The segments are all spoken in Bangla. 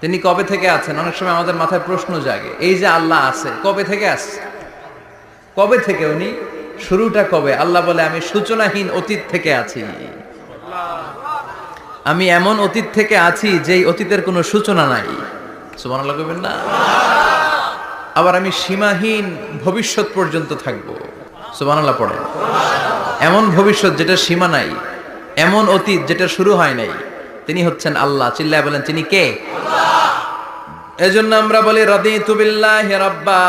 তিনি কবে থেকে আছেন? অনেক সময় আমাদের মাথায় প্রশ্ন জাগে, এই যে আল্লাহ আছে কবে থেকে আছে? কবে থেকে উনি? শুরুটা কবে? আল্লাহ বলে আমি সূচনাহীন অতীত থেকে আছি। আমি এমন অতীত থেকে আছি যেই অতীতের কোনো সূচনা নাই। সুবহানাল্লাহ কইবেন না? আবার আমি সীমাহীন ভবিষ্যৎ পর্যন্ত থাকবো। সুবহানাল্লাহ পড়েন। এমন ভবিষ্যৎ যেটা সীমা নাই, এমন অতীত যেটা শুরু হয় নাই, তিনি হচ্ছেন আল্লাহ। চিল্লায় বলেন তিনি কে? এজন্য আমরা বলি রাদিতু বিল্লাহি রাব্বা,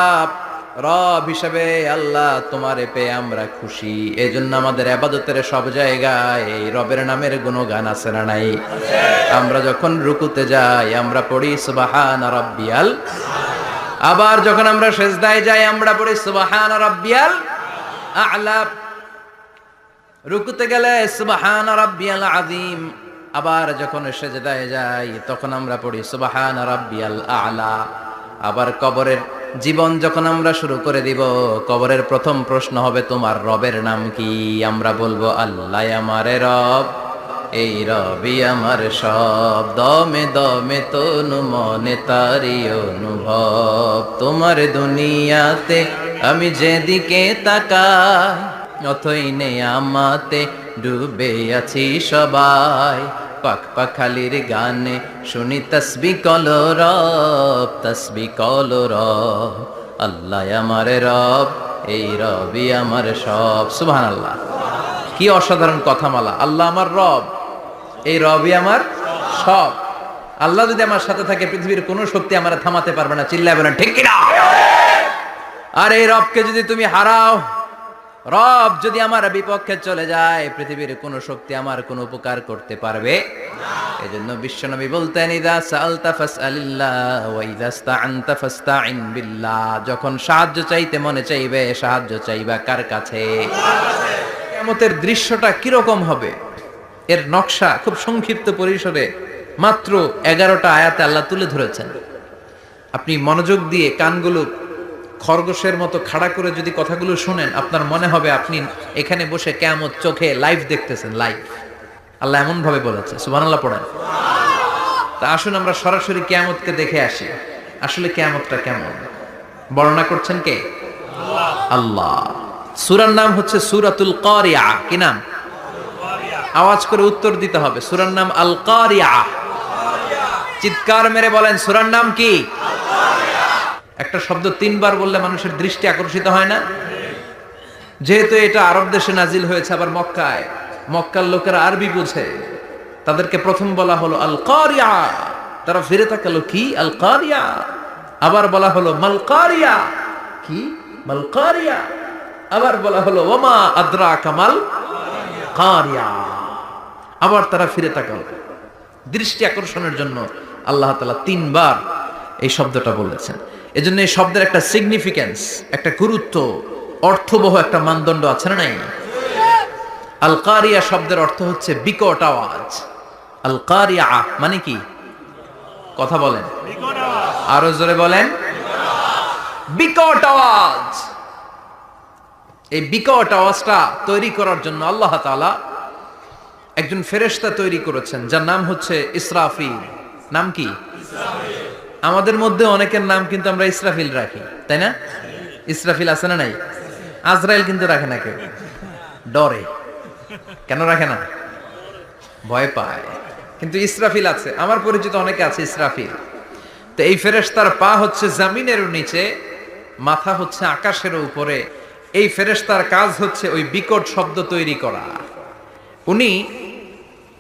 রব হিসেবে আল্লাহ তোমারে পেয়ে আমরা খুশি। এজন্য আমাদের ইবাদতের সব জায়গায় এই রবের নামের গুণগান আছে না নাই? আমরা যখন রুকুতে যাই আমরা পড়ি সুবহান রাব্বিয়াল, আবার যখন আমরা সিজদায় যাই আমরা পড়ি সুবহান রাব্বিয়াল আ'লা। রুকুতে গেলে সুবহান রাব্বিয়াল আযীম, আবার যখন সিজদায় যাই তখন আমরা পড়ি সুবহান রাব্বিয়াল আ'লা। আবার কবরের জীবন যখন আমরা শুরু করে দিব, কবরের প্রথম প্রশ্ন হবে তোমার রবের নাম কি? আমরা বলবো আল্লাহ আমারে রব, এই রবি আমার সব, দমে দমে তনু মনে তারি অনুভব। তোমার দুনিয়াতে আমি যেদিকে তাকাই, অথই নেই আমাতে ডুবে আছি সবাই। পাখ পাখালির গানে শুনি তসবি কলরব, তসবি কলরব। আল্লাহ আমার রব, এই রবি আমার সব। সুবহানাল্লাহ, কি অসাধারণ কথামালা! আল্লাহ আমার রব, এই রবি আমার সব। আল্লাহ যদি আমার সাথে থাকে পৃথিবীর কোনো শক্তি আমার থামাতে পারবে না। চিল্লায় বলেন ঠিক কিনা? আর এই রবকে যদি তুমি হারাও, রব যদি আমার বিপক্ষে চলে যায়, পৃথিবীর কোনো শক্তি আমার কোনো উপকার করতে পারবে না। এজন্য বিশ্বনবী বলতেন ইযা সাআলতা ফাসআলিল্লাহ ওয়া ইযা ইসতাআনতা ফাসতাইন বিল্লাহ। যখন সাহায্য চাইতে মনে চাইবে, সাহায্য চাইবা কার কাছে? কিয়ামতের দৃশ্যটা কিরকম হবে এর নকশা খুব সংক্ষিপ্ত পরিসরে মাত্র 11টা আয়াতে আল্লাহ তুলে ধরেছেন। আপনি মনোযোগ দিয়ে কানগুলো খরগোশের মতো খাড়া করে যদি কথাগুলো শুনেন, আপনার মনে হবে আপনি এখানে বসে কিয়ামত চোখে লাইভ দেখতেছেন। লাইভ আল্লাহ এমন ভাবে বলেছে। সুবহানাল্লাহ পড়েন। তা আসুন আমরা সরাসরি কিয়ামতকে দেখে আসি। আসলে কিয়ামতটা কেমন বর্ণনা করছেন কে? আল্লাহ। সূরার নাম হচ্ছে সূরাতুল কারিয়া। কি নাম? আওয়াজ করে উত্তর দিতে হবে। সূরার নাম আল কারিয়া। চিৎকার মেরে বলেন সূরার নাম কি? একটা শব্দ 3 বার বললে মানুষের দৃষ্টি আকর্ষিত হয় না? যেহেতু এটা আরব দেশে নাজিল হয়েছে, আবার মক্কায়, মক্কার লোকেরা আরবি বুঝে, তাদেরকে প্রথম বলা হলো আল কারিয়া। তারা ফিরে তাকালো, কি আল কারিয়া? আবার বলা হলো মাল কারিয়া। কি মাল কারিয়া? আবার বলা হলো ওমা আদরাকা মাল কারিয়া। আবার তারা ফিরে তাকালো। দৃষ্টি আকর্ষণের জন্য আল্লাহ তাআলা 3 বার এই শব্দটা বলেছেন। এজন্য এই শব্দের একটা সিগনিফিকেন্স, একটা গুরুত্ব, অর্থবহ একটা মানদণ্ড আছে না নাই? আল কারিয়া শব্দের অর্থ হচ্ছে বিকট আওয়াজ। আল কারিয়া মানে কি? কথা বলেন, আরো জোরে বলেন। বিকট আওয়াজ। এই বিকট আওয়াজটা তৈরি করার জন্য আল্লাহ তাআলা একজন ফেরেশতা তৈরি করেছেন, যার নাম হচ্ছে ইসরাফিল। নাম কি? ইসরাফিল। আমাদের মধ্যে অনেকের নাম কিন্তু আমরা ইসরাফিল রাখি, তাই না? ইসরাফিল আছে না নাই? আজরাইল কিন্তু রাখে না কেউ, ডরে। কেন রাখে না? ভয় পায়। কিন্তু ইসরাফিল আছে, আমার পরিচিত অনেকে আছে ইসরাফিল। তো এই ফেরেশতার পা হচ্ছে জমিনের নিচে, মাথা হচ্ছে আকাশের উপরে। এই ফেরেশতার কাজ হচ্ছে ওই বিকট শব্দ তৈরি করা। উনি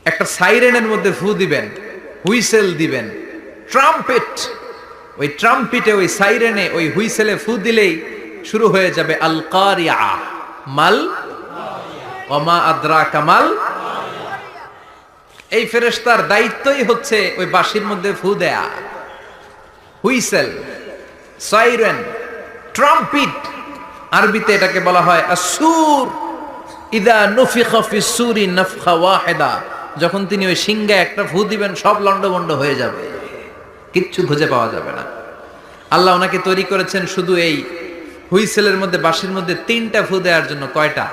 একটা সাইরেনের মধ্যে ফু দিবেন, হুইসেল দিবেন, ট্রাম্পেট। ওই ট্রাম্পিটে, ওই সাইরেনে, ওই হুইসেলে ফু দিলেই শুরু হয়ে যাবে আল কারিয়া। মাল ওমা আদরাকা মাল। এই ফেরেশতার দায়িত্বই হচ্ছে ওই বাঁশির মধ্যে ফু দেয়া। হুইসেল, সাইরেন, ট্রাম্পিট, আরবিতে এটাকে বলা হয় আসুর। ইদা নুফিখা ফিস সূরি নাফখা ওয়াহিদা। যখন তিনি ওই সিংহায় একটা ফু দিবেন, সব লন্ডভন্ড হয়ে যাবে, কিচ্ছু খুঁজে পাওয়া যাবে না। আল্লাহ ওনাকে তৈরি করেছেন শুধু এই হুইসেলের মধ্যে, বাঁশির মধ্যে 3টা ফু দেওয়ার জন্য। কয়টা?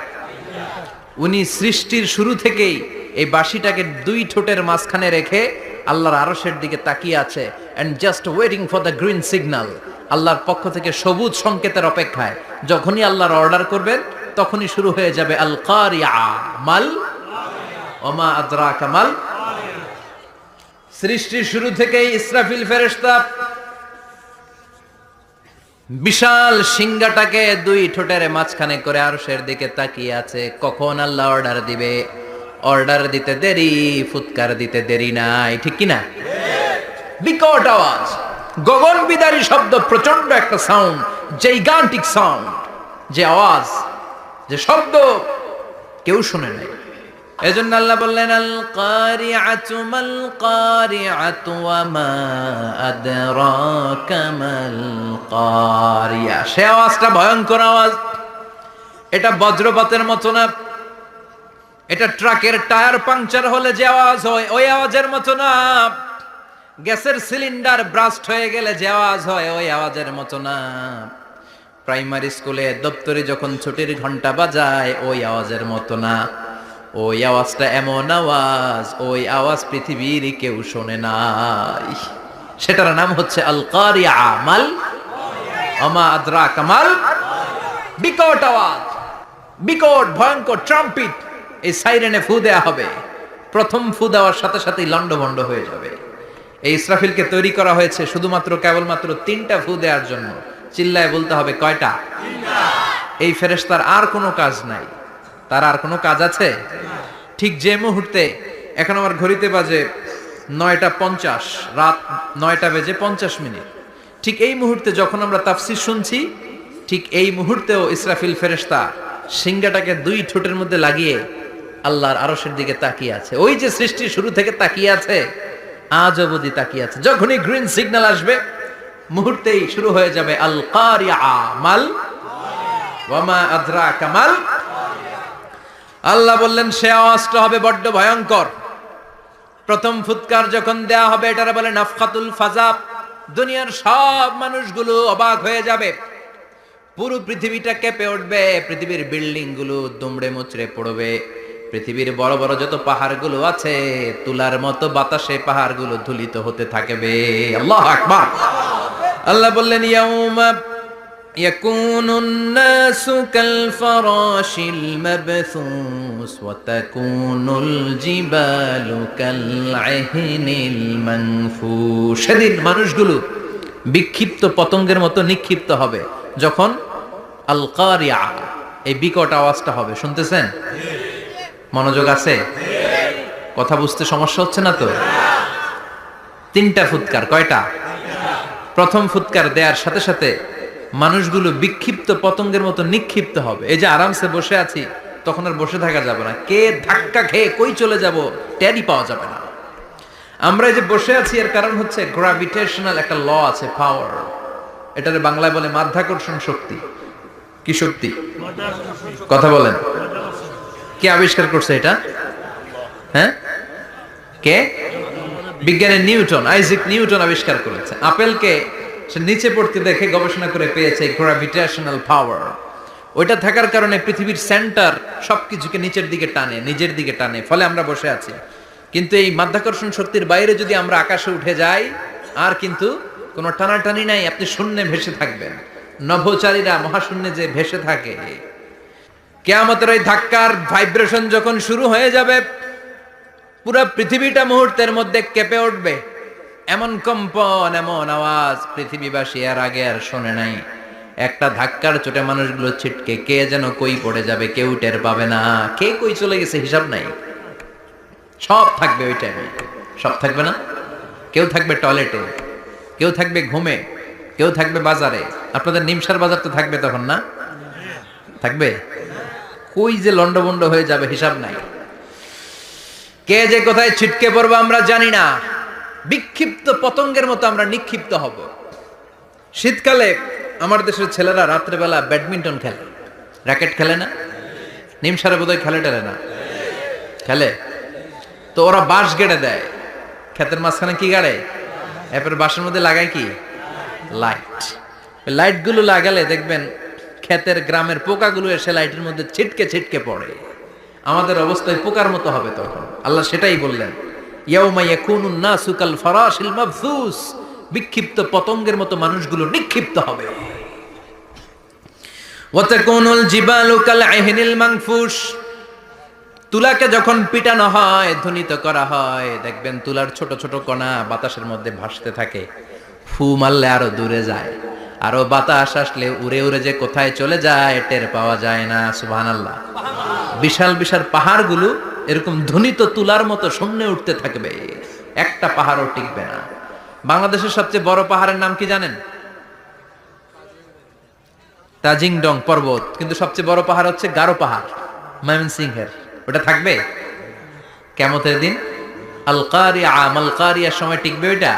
উনি সৃষ্টির শুরু থেকেই এই বাঁশিটাকে 2 ঠোঁটের মাঝখানে রেখে আল্লাহর আরশের দিকে তাকিয়ে আছে and just waiting for the green signal. আল্লাহর পক্ষ থেকে সবুজ সংকেতের অপেক্ষায়। যখনই আল্লাহর অর্ডার করবেন তখনই শুরু হয়ে যাবে আল কারিআ মাল ওমা আদরাকা মাল। সৃষ্টির শুরু থেকেই ইসরাফিল ফেরেশতা বিশাল সিংহাটাকে দুই ঠোঁটের মাঝখানে করে আরশের দিকে তাকিয়ে আছে, কখন আল্লাহ অর্ডার দিবে। অর্ডার দিতে দেরি, ফুৎকার দিতে দেরি নাই, ঠিক কি না? বিকট আওয়াজ, গগন বিদারী শব্দ, প্রচন্ড একটা সাউন্ড, জাইগান্টিক সাউন্ড, যে আওয়াজ, যে শব্দ কেউ শুনে নাই। এজন্য আল্লাহ বললেন আল কারিআতু মাল কারিআতু ওয়া মা আদরাকা মাল কারিআ। সে আওয়াজটা ভয়ঙ্কর আওয়াজ। এটা বজ্রপাতের মতো না, এটা ট্রাকের টায়ার পাংচার হলে যে আওয়াজ হয় ওই আওয়াজের মতো না, গ্যাসের সিলিন্ডার ব্রাস্ট হয়ে গেলে যে আওয়াজ হয় ওই আওয়াজের মতো না, প্রাইমারি স্কুলে দপ্তরে যখন ছুটির ঘন্টা বাজায় ওই আওয়াজের মতো না। ওই আওয়াজটা এমন আওয়াজ, ওই আওয়াজ পৃথিবীর কেউ শোনে নাই। সেটার নাম হচ্ছে আল কারিআ মাল ওমা আদরাকা মাল। বিকট আওয়াজ, বিকট ভয়ঙ্কর ট্রাম্পিট। এই সাইরেনে ফু দেয়া হবে, প্রথম ফু দেওয়ার সাথে সাথেই লন্ডভন্ড হয়ে যাবে। এই ইসরাফিলকে তৈরি করা হয়েছে শুধুমাত্র কেবলমাত্র 3টা ফু দেওয়ার জন্য। চিল্লায় বলতে হবে কয়টা? 3টা। এই ফেরেশতার আর কোনো কাজ নাই। তার আর কোনো কাজ আছে? ঠিক যে মুহূর্তে, এখন আমার ঘড়িতে বাজে 9:50, রাত 9:50, ঠিক এই মুহূর্তে যখন আমরা তাফসীর শুনছি, ঠিক এই মুহূর্তেও ইসরাফিল ফেরেশতা সিংহাটাকে দুই ঠোঁটের মধ্যে লাগিয়ে আল্লাহর আরশের দিকে তাকিয়ে আছে। ওই যে সৃষ্টির শুরু থেকে তাকিয়ে আছে, আজ অবধি তাকিয়ে আছে। যখনই গ্রিন সিগন্যাল আসবে মুহূর্তেই শুরু হয়ে যাবে আল কারিআ মাল ওয়া মা আদরাকা মাল। আল্লাহ বললেন সে আওয়াজটা হবে বড্ড ভয়ঙ্কর। প্রথম ফুৎকার যখন দেয়া হবে এটারে বলে নাফখাতুল ফাজা। দুনিয়ার সব মানুষগুলো অবাক হয়ে যাবে, পুরো পৃথিবীটা কেঁপে উঠবে, পৃথিবীর বিল্ডিং গুলো দুমড়ে মুচড়ে পড়বে, পৃথিবীর বড় বড় যত পাহাড়গুলো আছে তুলার মতো বাতাসে পাহাড়গুলো ধুলিত হতে থাকবে। আল্লাহু আকবার। আল্লাহ বললেন ইয়াউমা ইয়াকুনুন নাসু কাল ফারাশিল মাবথুস ওয়া তাকুনুল জিবালু কাল আহিনিল মানফুশ। সেদিন মানুষগুলো বিক্ষিপ্ত পতঙ্গের মতো নিক্ষিপ্ত হবে যখন আল কারিআ এই বিকট আওয়াজটা হবে। শুনতেছেন? মনোযোগ আছে? কথা বুঝতে সমস্যা হচ্ছে না তো? 3টা ফুৎকার। কয়টা? প্রথম ফুৎকার দেওয়ার সাথে সাথে মানুষগুলো বিক্ষিপ্ত পতঙ্গের মতো নিক্ষিপ্ত হবে। এই যে আরামসে বসে আছি, তখন আর বসে থাকা যাবে না। কে ধাক্কা খেয়ে কই চলে যাব টেরই পাওয়া যাবে না। আমরা এই যে বসে আছি এর কারণ হচ্ছে গ্র্যাভিটেশনাল একটা ল আছে, পাওয়ার। এটারে বাংলায় বলে মাধ্যাকর্ষণ শক্তি। কি শক্তি? কথা বলেন। কে আবিষ্কার করছে এটা? হ্যাঁ, কে? বিজ্ঞানী নিউটন, আইজাক নিউটন আবিষ্কার করেছে। আপেলকে সে নিচে পড়তে দেখে গবেষণা করে পেয়েছে গ্র্যাভিটেশনাল পাওয়ার। ওইটা থাকার কারণে পৃথিবীর সেন্টার সবকিছুকে নিচের দিকে টানে, নিজের দিকে টানে, ফলে আমরা বসে আছি। কিন্তু এই মাধ্যাকর্ষণ শক্তির বাইরে যদি আমরা আকাশে উঠে যাই, আর কিন্তু কোনো টানাটানি নাই, আপনি শূন্যে ভেসে থাকবেন। নভোচারীরা মহাশূন্যে যে ভেসে থাকে। কিয়ামতের ওই ধাক্কার ভাইব্রেশন যখন শুরু হয়ে যাবে, পুরো পৃথিবীটা মুহূর্তের মধ্যে কেঁপে উঠবে। এমন কম্পন, এমন আওয়াজ পৃথিবীবাসী এর আগে আর শোনে নাই। একটা ধাক্কার চোটে মানুষগুলো ছিটকে কে যেন কই পড়ে যাবে, কেউ টের পাবে না। কে কই চলে গেছে হিসাব নাই। সব থাকবে ওই টাইমে, সব থাকবে না। কেউ থাকবে টয়লেটে, কেউ থাকবে ঘুমে, কেউ থাকবে বাজারে। আপনাদের নিমসার বাজার তো থাকবে তখন, না থাকবে? কই যে লন্ডভন্ড হয়ে যাবে হিসাব নাই। কে যে কোথায় ছিটকে পড়বো আমরা জানি না। বিক্ষিপ্ত পতঙ্গের মতো আমরা নিক্ষিপ্ত হব। শীতকালে আমার দেশের ছেলেরা রাত্রেবেলা ব্যাডমিন্টন খেলে, র্যাকেট খেলে না? নিমসারে বোধহয় খেলে টেলে না? খেলে তো। ওরা বাঁশ গেড়ে দেয় ক্ষেতের মাঝখানে। কি গাড়ে? এরপর বাঁশের মধ্যে লাগায় কি? লাইট। লাইট গুলো লাগালে দেখবেন ক্ষেতের গ্রামের পোকাগুলো এসে লাইটের মধ্যে ছিটকে ছিটকে পড়ে। আমাদের অবস্থায় পোকার মতো হবে তখন। আল্লাহ সেটাই বললেন, ইয়াউমা ইয়াকুনুন নাসু কাল ফারাশিল মাবসুস, বিক্ষিপ্ত পতঙ্গের মতো মানুষগুলো নিক্ষিপ্ত হবে। ওয়া তাকুনুল জিবালু কাল আহিনিল মানফুশ, তুলাকে যখন পিটানো হয়, ধ্বনিত করা হয়, দেখবেন তুলার ছোট ছোট কণা বাতাসের মধ্যে ভাসতে থাকে, ফু মারলে আরো দূরে যায়, আরো বাতাস আসলে উড়ে উড়ে যে কোথায় চলে যায় টের পাওয়া যায় না। সুবহানাল্লাহ। বিশাল বিশাল পাহাড়গুলো এরকম ধ্বনিত তুলার মতো শূন্যে উঠতে থাকবে, একটা পাহাড়ও টিকবে না। বাংলাদেশের সবচেয়ে বড় পাহাড়ের নাম কি জানেন? তাজিংডং পর্বত, কিন্তু সবচেয়ে বড় পাহাড় হচ্ছে গারো পাহাড়, ময়মনসিংহের। ওটা থাকবে কিয়ামতের দিন? আল কারিয়া, মাল কারিয়ার সময় টিকবে ওইটা?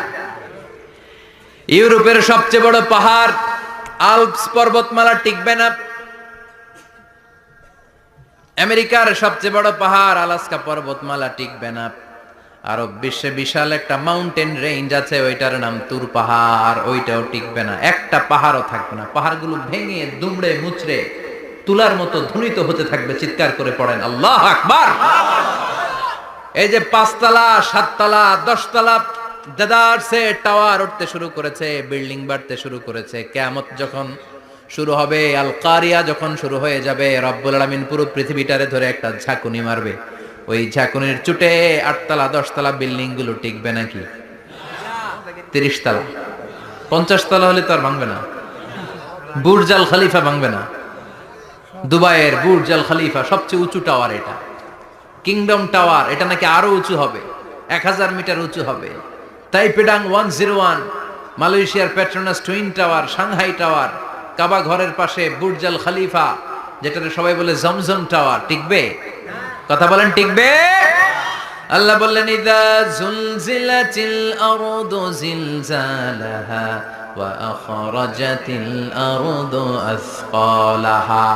ইউরোপের সবচেয়ে বড় পাহাড় আল্পস পর্বতমালা টিকবে না। আমেরিকার সবচেয়ে বড় পাহাড় আলাস্কা পর্বতমালা টিকবে না। আরব বিশ্বে বিশাল একটা মাউন্টেন রেঞ্জ আছে, ওইটার নাম তুর পাহাড়, ওইটাও টিকবে না, একটা পাহাড়ও থাকবে না। পাহাড়গুলো ভেঙে দুমড়ে মুচড়ে তুলার মতো ধ্বনিত হতে থাকবে। চিৎকার করে পড়েন আল্লাহু আকবার। এই যে 5 তলা 7 তলা 10 তলা দেদারসে টাওয়ার উঠতে শুরু করেছে, বিল্ডিং বাড়তে শুরু করেছে, কিয়ামত যখন শুরু হবে, আল কারিয়া যখন শুরু হয়ে যাবে, রব্বুল আলামিন পুরো পৃথিবীটারে ধরে একটা ঝাঁকুনি মারবে। ওই ঝাঁকুনির চুটে 8 তলা 10 তলা বিল্ডিং গুলো টিকবে নাকি? 30 তলা 50 তলা হলে তো আর ভাঙবে না। বুর্জ আল খলিফা ভাঙবে না। দুবাইয়ের বুর্জ আল খলিফা সবচেয়ে উঁচু টাওয়ার, এটা কিংডম টাওয়ার, এটা নাকি আরো উঁচু হবে, 1000 মিটার উঁচু হবে। তাইপেডাং 101, মালয়েশিয়ার Petronas twin tower, Shanghai tower, Kaaba ঘরের পাশে বুর্জ আল খলিফা, যেটাকে সবাই বলে জমজম টাওয়ার, টিকবে? কথা বলেন টিকবে? আল্লাহ বললেন ইযা জুলজিলাতিল আরদু জিলজালাহা ওয়া আখরাজাতিল আরদু আসকালাহা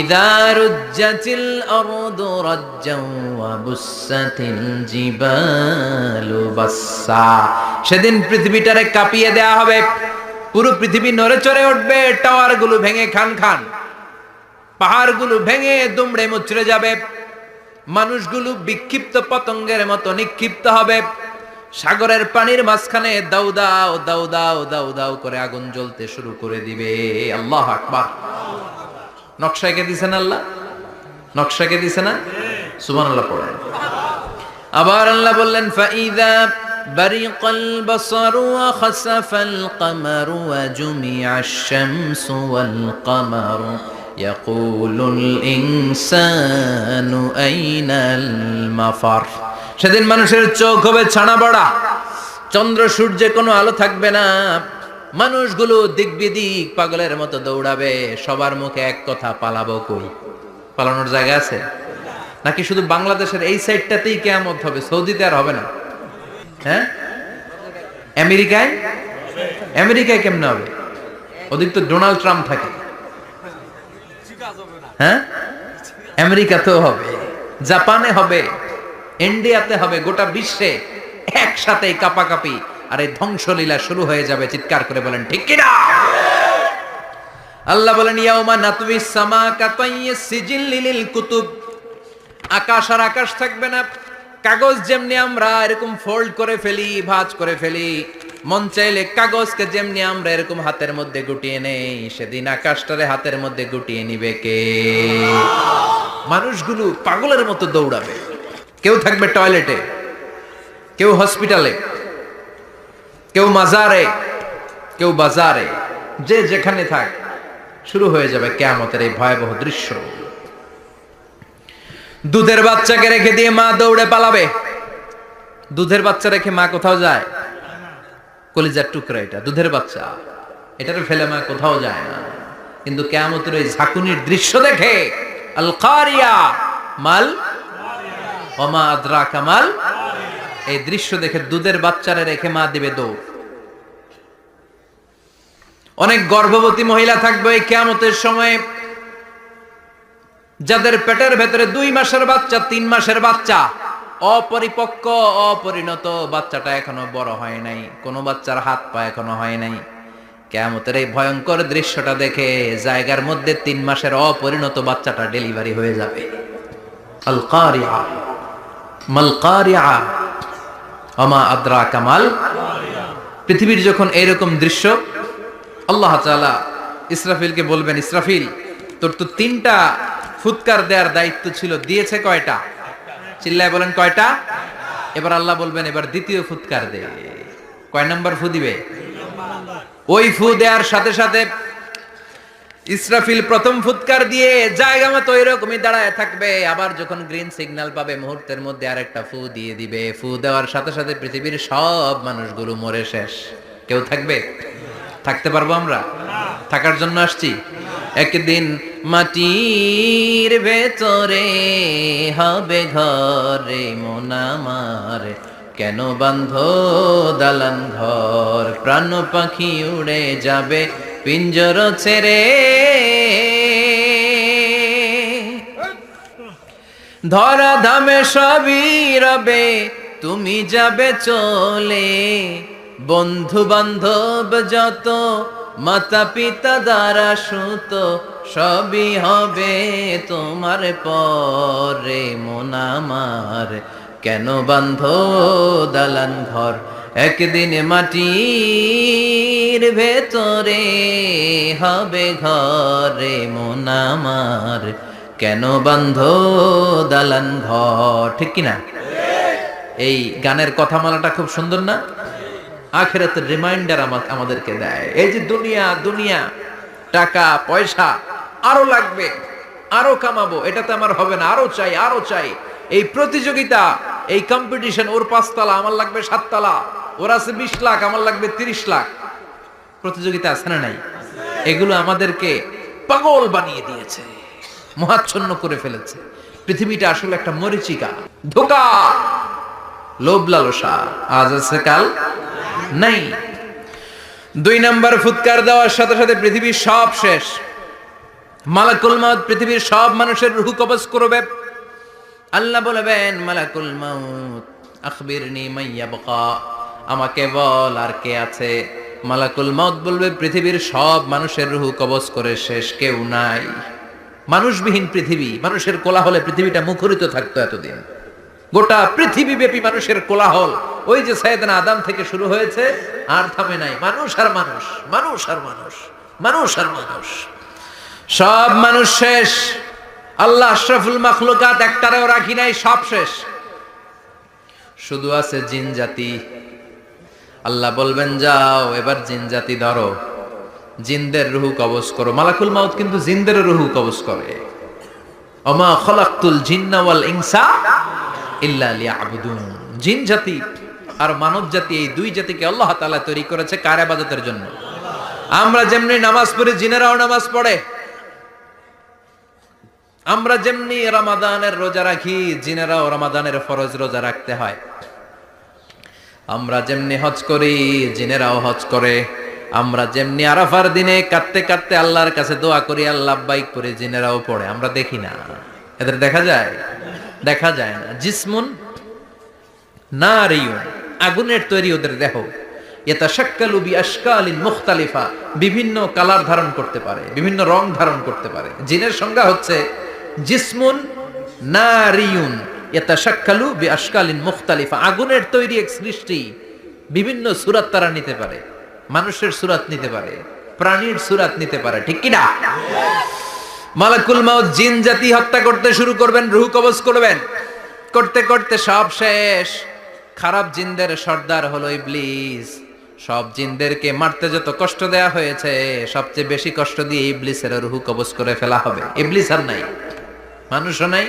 ইযা রুজ্জাতিল আরদু রাজ্জান ওয়া বুসাতিল জিবালু বাসসা। সেদিন পৃথিবীটারে কাঁপিয়ে দেয়া হবে, পুরো পৃথিবী নড়ে চড়ে উঠবে, টাওয়ারগুলো ভেঙে খান খান, পাহাড়গুলো ভেঙে দুমড়ে মুচড়ে যাবে, মানুষগুলো বিক্ষিপ্ত পতঙ্গের মতো নিক্ষিপ্ত হবে। সাগরের পানির মাঝখানে দাউ দাউ দাউ দাউ দাউ দাউ করে আগুন জ্বলতে শুরু করে দিবে। আল্লাহু আকবার। নকশা এঁকে দিছেন আল্লাহ, নকশা এঁকে দিছে না? সুবহানাল্লাহ পড়েন। আবার আল্লাহ বললেন ফাইদা বারিকাল বাসারু ওয়া খাসাফাল কামারু ওয়া জুমিআশ শামসু ওয়াল কামারু ইয়াকুলুল ইনসানু আইনাল মাফার। সেদিন মানুষের চোখ হবে ছানা বড়া, চন্দ্র সূর্যে কোনো আলো থাকবে না, মানুষগুলো দিক বিদিক পাগলের মতো দৌড়াবে, সবার মুখে এক কথা, পালাবো কই? পালানোর জায়গা আছে নাকি শুধু বাংলাদেশের এই সাইডটাতেই কিয়ামত হবে? সৌদিতে আর হবে না? হ্যাঁ, আমেরিকায়? আমেরিকায় কেমনে হবে? ওদিক তো ডোনাল্ড ট্রাম্প থাকে। হ্যাঁ, আমেরিকাতেও হবে, জাপানে হবে, ইন্ডিয়াতে হবে, গোটা বিশ্বে একসাথে কাপাকাপি আর এই ধ্বংসলীলা শুরু হয়ে যাবে। চিৎকার করে বলেন ঠিক কিনা? আল্লাহ বলেন ইয়াউমা নাতউইস সামা কাতাইয়িস সিজিল লিল কুতুব। আকাশ আর আকাশ থাকবে না, কাগজ যেমনি আমরা এরকম ফোল্ড করে ফেলি, ভাঁজ করে ফেলি, মন চাইলে কাগজকে যেমনি আমরা এরকম হাতের মধ্যে গুটিয়ে নেই, সেদিন আকাশটারে হাতের মধ্যে গুটিয়ে নিবে কে? মানুষগুলো পাগলের মতো দৌড়াবে। কেউ থাকবে টয়লেটে, কেউ হসপিটালে, কেউ মাজারে, কেউ বাজারে, যে যেখানে থাক, শুরু হয়ে যাবে কিয়ামতের এই ভয়াবহ দৃশ্য। দুধের বাচ্চাকে রেখে দিয়ে মা দৌড়ে পালাবে। দুধের বাচ্চা রেখে মা কোথাও যায়? কলিজার টুকরা এটা, দুধের বাচ্চা, এটারে ফেলে মা কোথাও যায় না। কিন্তু কিয়ামতের এই ঝাঁকুনির দৃশ্য দেখে, আল কারিয়া মাল ওয়া মা আদরাকা মাল, এই দৃশ্য দেখে দুধের বাচ্চারে রেখে মা দিবে দৌড়। অনেক গর্ভবতী মহিলা থাকবে এই কিয়ামতের সময়, যাদের পেটের ভেতরে 2 মাসের বাচ্চা, 3 মাসের বাচ্চা, অপরিপক্ক অপরিণত, বাচ্চাটা এখনো বড় হয় নাই, কোনো বাচ্চার হাত পা এখনো হয় নাই। কিয়ামতের এই ভয়ঙ্কর দৃশ্যটা দেখে জায়গার মধ্যে 3 মাসের অপরিণত বাচ্চাটা ডেলিভারি হয়ে যাবে। আল কারিয়া মাল কারিয়া, ওমা আদরাকা মাল, পৃথিবীর যখন এইরকম দৃশ্য, আল্লাহ তাআলা ইসরাফিলকে বলবেন, ইসরাফিল তোর তো 3টা ফুৎকার দেওয়ার দায়িত্ব ছিল, দিয়েছে কয়টা? চিল্লায় বলেন কয়টা? এবার আল্লাহ বলবেন এবার দ্বিতীয় ফুৎকার দে। কয় নাম্বার ফু দিবে? ওই ফু দেওয়ার সাথে সাথে ইসরাফিল প্রথম ফুৎকার দিয়ে জায়গা মতো এরকমই দাঁড়ায় থাকবে, আবার যখন গ্রিন সিগন্যাল পাবে মুহূর্তের মধ্যে আরেকটা ফু দিয়ে দিবে। ফু দেওয়ার সাথে সাথে পৃথিবীর সব মানুষগুলো মরে শেষ। কেউ থাকবে? থাকতে পারবো আমরা? থাকার জন্য আসছি। একদিন মাটির ভেতরে হবে ঘরে মন আমার, কেন বান্ধ দালান ঘর, প্রাণ পাখি উড়ে যাবে পিঞ্জর ছেড়ে, ধরা ধামে সবই রবে তুমি যাবে চলে, বন্ধু বান্ধব যত মাতা পিতা দ্বারা সুত সবই হবে তোমার পরে মন আমার, কেন বান্ধ দালান ঘর, একদিন মাটির ভেতরে হবে ঘরে মন আমার, কেন বান্ধ দালান ঘর। ঠিক কিনা? এই গানের কথামালাটা খুব সুন্দর না? আখিরাতের রিমাইন্ডার আমাদেরকে দেয়। এই যে দুনিয়া দুনিয়া, টাকা পয়সা আরো লাগবে, আরো কামাবো, এটাতে আমার হবে না, আরো চাই আরো চাই। এই প্রতিযোগিতা, এই কম্পিটিশন, ওর 5 তলা আমার লাগবে 7 তলা, ওর আছে 20 লাখ আমার লাগবে 30 লাখ, প্রতিযোগিতা আছে না নাই? এগুলো আমাদেরকে পাগল বানিয়ে দিয়েছে, মহাচ্ছন্ন করে ফেলেছে। পৃথিবীটা আসলে একটা মরিচিকা, ধোঁকা, লোভ লালসা, আজ আছে কাল নাই। 2 নাম্বার ফুৎকার দেওয়ার সাথে সাথে পৃথিবীর সব শেষ। মালাকুল মাউত পৃথিবীর সব মানুষের রূহ কবজ করবে। আল্লাহ বলবেন, মালাকুল মাউত আখবিরনি মাইয়াবকা, আমাকে বল আর কে আছে। মালাকুল মাউত বলবে, পৃথিবীর সব মানুষের রূহ কবজ করে শেষ, কেউ নাই। মানুষবিহীন পৃথিবী, মানুষের কোলাহলে পৃথিবীটা মুখরিত থাকতো এতদিন। গোটা পৃথিবী ব্যাপী মানুষের কোলাহল, ওই যে সাইয়েদনা আদম থেকে শুরু হয়েছে, আর থামে নাই। মানুষ আর মানুষ, মানুষ আর মানুষ, মানুষ আর মানুষ, সব মানুষ শেষ। আল্লাহ আশরাফুল মাখলুকাত একটারেও রাখি নাই, সব শেষ। শুধু আছে জিন জাতি। আল্লাহ বলবেন, যাও এবার জিন জাতি ধরো, জিনদের রূহ কবজ করো। মালাকুল মাউত কিন্তু জিনদের রূহ কবজ করে। ওমা খলাকতুল জিন্না ওয়াল ইনসা ইল্লা লিয়াবুদুন। জিন জাতি আর মানব জাতি, এই 2 জাতিকে আল্লাহ তাআলা তৈরি করেছে কার ইবাদতের জন্য? আমরা যেমনি নামাজ পড়ি, জিনেরাও নামাজ পড়ে। আমরা যেমনি রমাদানের রোজা রাখি, জিনেরাও রমাদানের ফরজ রোজা রাখতে হয়। আমরা যেমনি হজ করি, জিনেরাও হজ করে। আমরা যেমনি আরাফার দিনে কাঁদতে কাঁদতে আল্লাহর কাছে দোয়া করি, আল্লাহ লাব্বাইক করে, জিনেরাও পড়ে। আমরা দেখি না, এদের দেখা যায়? দেখা যায় না। জিসমুন নারিয়ুন, আগুনের তৈরি ওদের দেহ। ইয়াতাশাক্কালু বিআশকালিন মুখতালিফা, বিভিন্ন কালার ধারণ করতে পারে, বিভিন্ন রং ধারণ করতে পারে। জিনের সংজ্ঞা হচ্ছে জিসমুন নারিয়ুন ইয়াতাশাক্কালু বিআশকালিন মুখতালিফা, আগুনের তৈরি এক সৃষ্টি, বিভিন্ন সূরত তারা নিতে পারে। মানুষের সূরত নিতে পারে, প্রাণীর সূরত নিতে পারে। ঠিক কি না? মালাকুল মাউত জিন জাতি হত্যা করতে শুরু করবেন, রূহ কবজ করবেন। করতে করতে সব শেষ। খারাপ জিনদের সর্দার হলো ইবলিস। সব জিনদেরকে মারতে যত কষ্ট দেয়া হয়েছে, সবচেয়ে বেশি কষ্ট দিয়ে ইবলিসের রূহ কবজ করে ফেলা হবে। ইবলিস আর নাই, মানুষও নাই,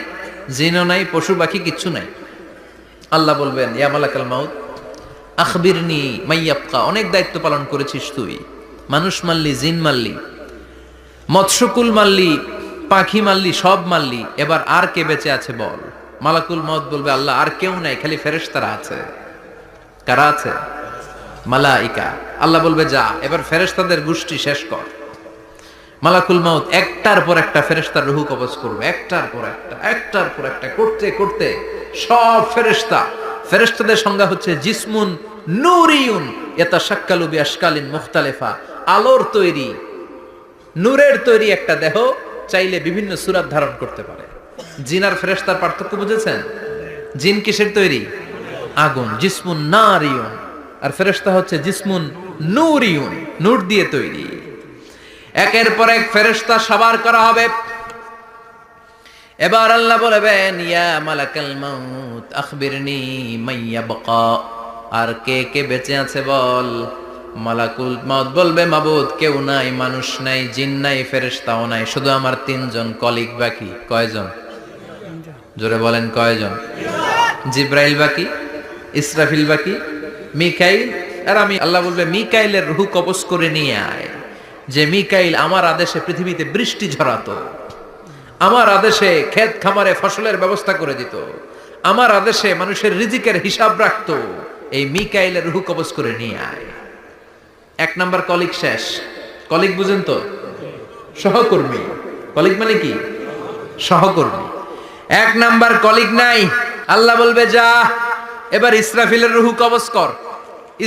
জিনও নাই, পশু পাখি কিচ্ছু নাই। আল্লাহ বলবেন, ইয়া মালাকুল মাউত আখবিরনি মাইয়াবকা, অনেক দায়িত্ব পালন করেছিস তুই। মানুষ মারলি, জিন মারলি, মৎস্যকুল মারলি, পাখি মারলি, সব মারলি, এবার আর কে বেঁচে আছে বল। মালাকুল মউত বলবে, আল্লাহ আর কেউ নাই, খালি ফেরেশতারা আছে। কারা আছে? মালাইকা। আল্লাহ বলবে, যা এবার ফেরেশতাদের গোষ্ঠী শেষ কর। মালাকুল মউত একটার পর একটা ফেরেশতার রূহ কবজ করবে, একটার পর একটা, একটার পর একটা, করতে করতে সব ফেরেশতা। ফেরেশতাদের সংজ্ঞা হচ্ছে জিসমুন নূরিয়ুন ইয়াতাশাক্কালু বিআশকালিন মুখতালিফা, আলোর তৈরি, নূরের তৈরি একটা দেহ, চাইলে বিভিন্ন সূরত ধারণ করতে পারে। জিন আর ফেরেশতার পার্থক্য বুঝেছেন? জিন কিসের তৈরি? আগুন, জিসমুন নারিয়ুন। আর ফেরেশতা হচ্ছে জিসমুন নূরিয়ুন, নূর দিয়ে তৈরি। একের পর এক ফেরেশতা সবার করা হবে। এবার আল্লাহ বলবেন, ইয়া মালাকাল মাউত আখবিরনি মাইয়াবকা, আর কে কে বেঁচে আছে বল। মালাকুল মাউত বলবে, মাবুদ কেউ নাই, মানুষ নাই, জিন নাই, ফেরেশতাও নাই, শুধু আমার তিনজন কলিগ বাকি। কয়জন? জোরে বলেন কয়জন? জিব্রাইল বাকি, ইসরাফিল বাকি, মিকাইল। আর আমি, আল্লাহ বলবে মিকাইলের রূহ কবজ করে নিয়ে আয়। যে মিকাইল আমার আদেশে পৃথিবীতে বৃষ্টি ঝরাতো, আমার আদেশে ক্ষেত খামারে ফসলের ব্যবস্থা করে দিত, আমার আদেশে মানুষের রিজিকের হিসাব রাখতো, এই মিকাইলের রূহ কবজ করে নিয়ে আয়। এক নাম্বার কলিগ শেষ। কলিগ বুঝেন তো? সহকর্মী। কলিগ মানে কি? সহকর্মী। এক নাম্বার কলিগ নাই। আল্লাহ বলবে যা, এবার ইসরাফিলের রূহ কবজ কর।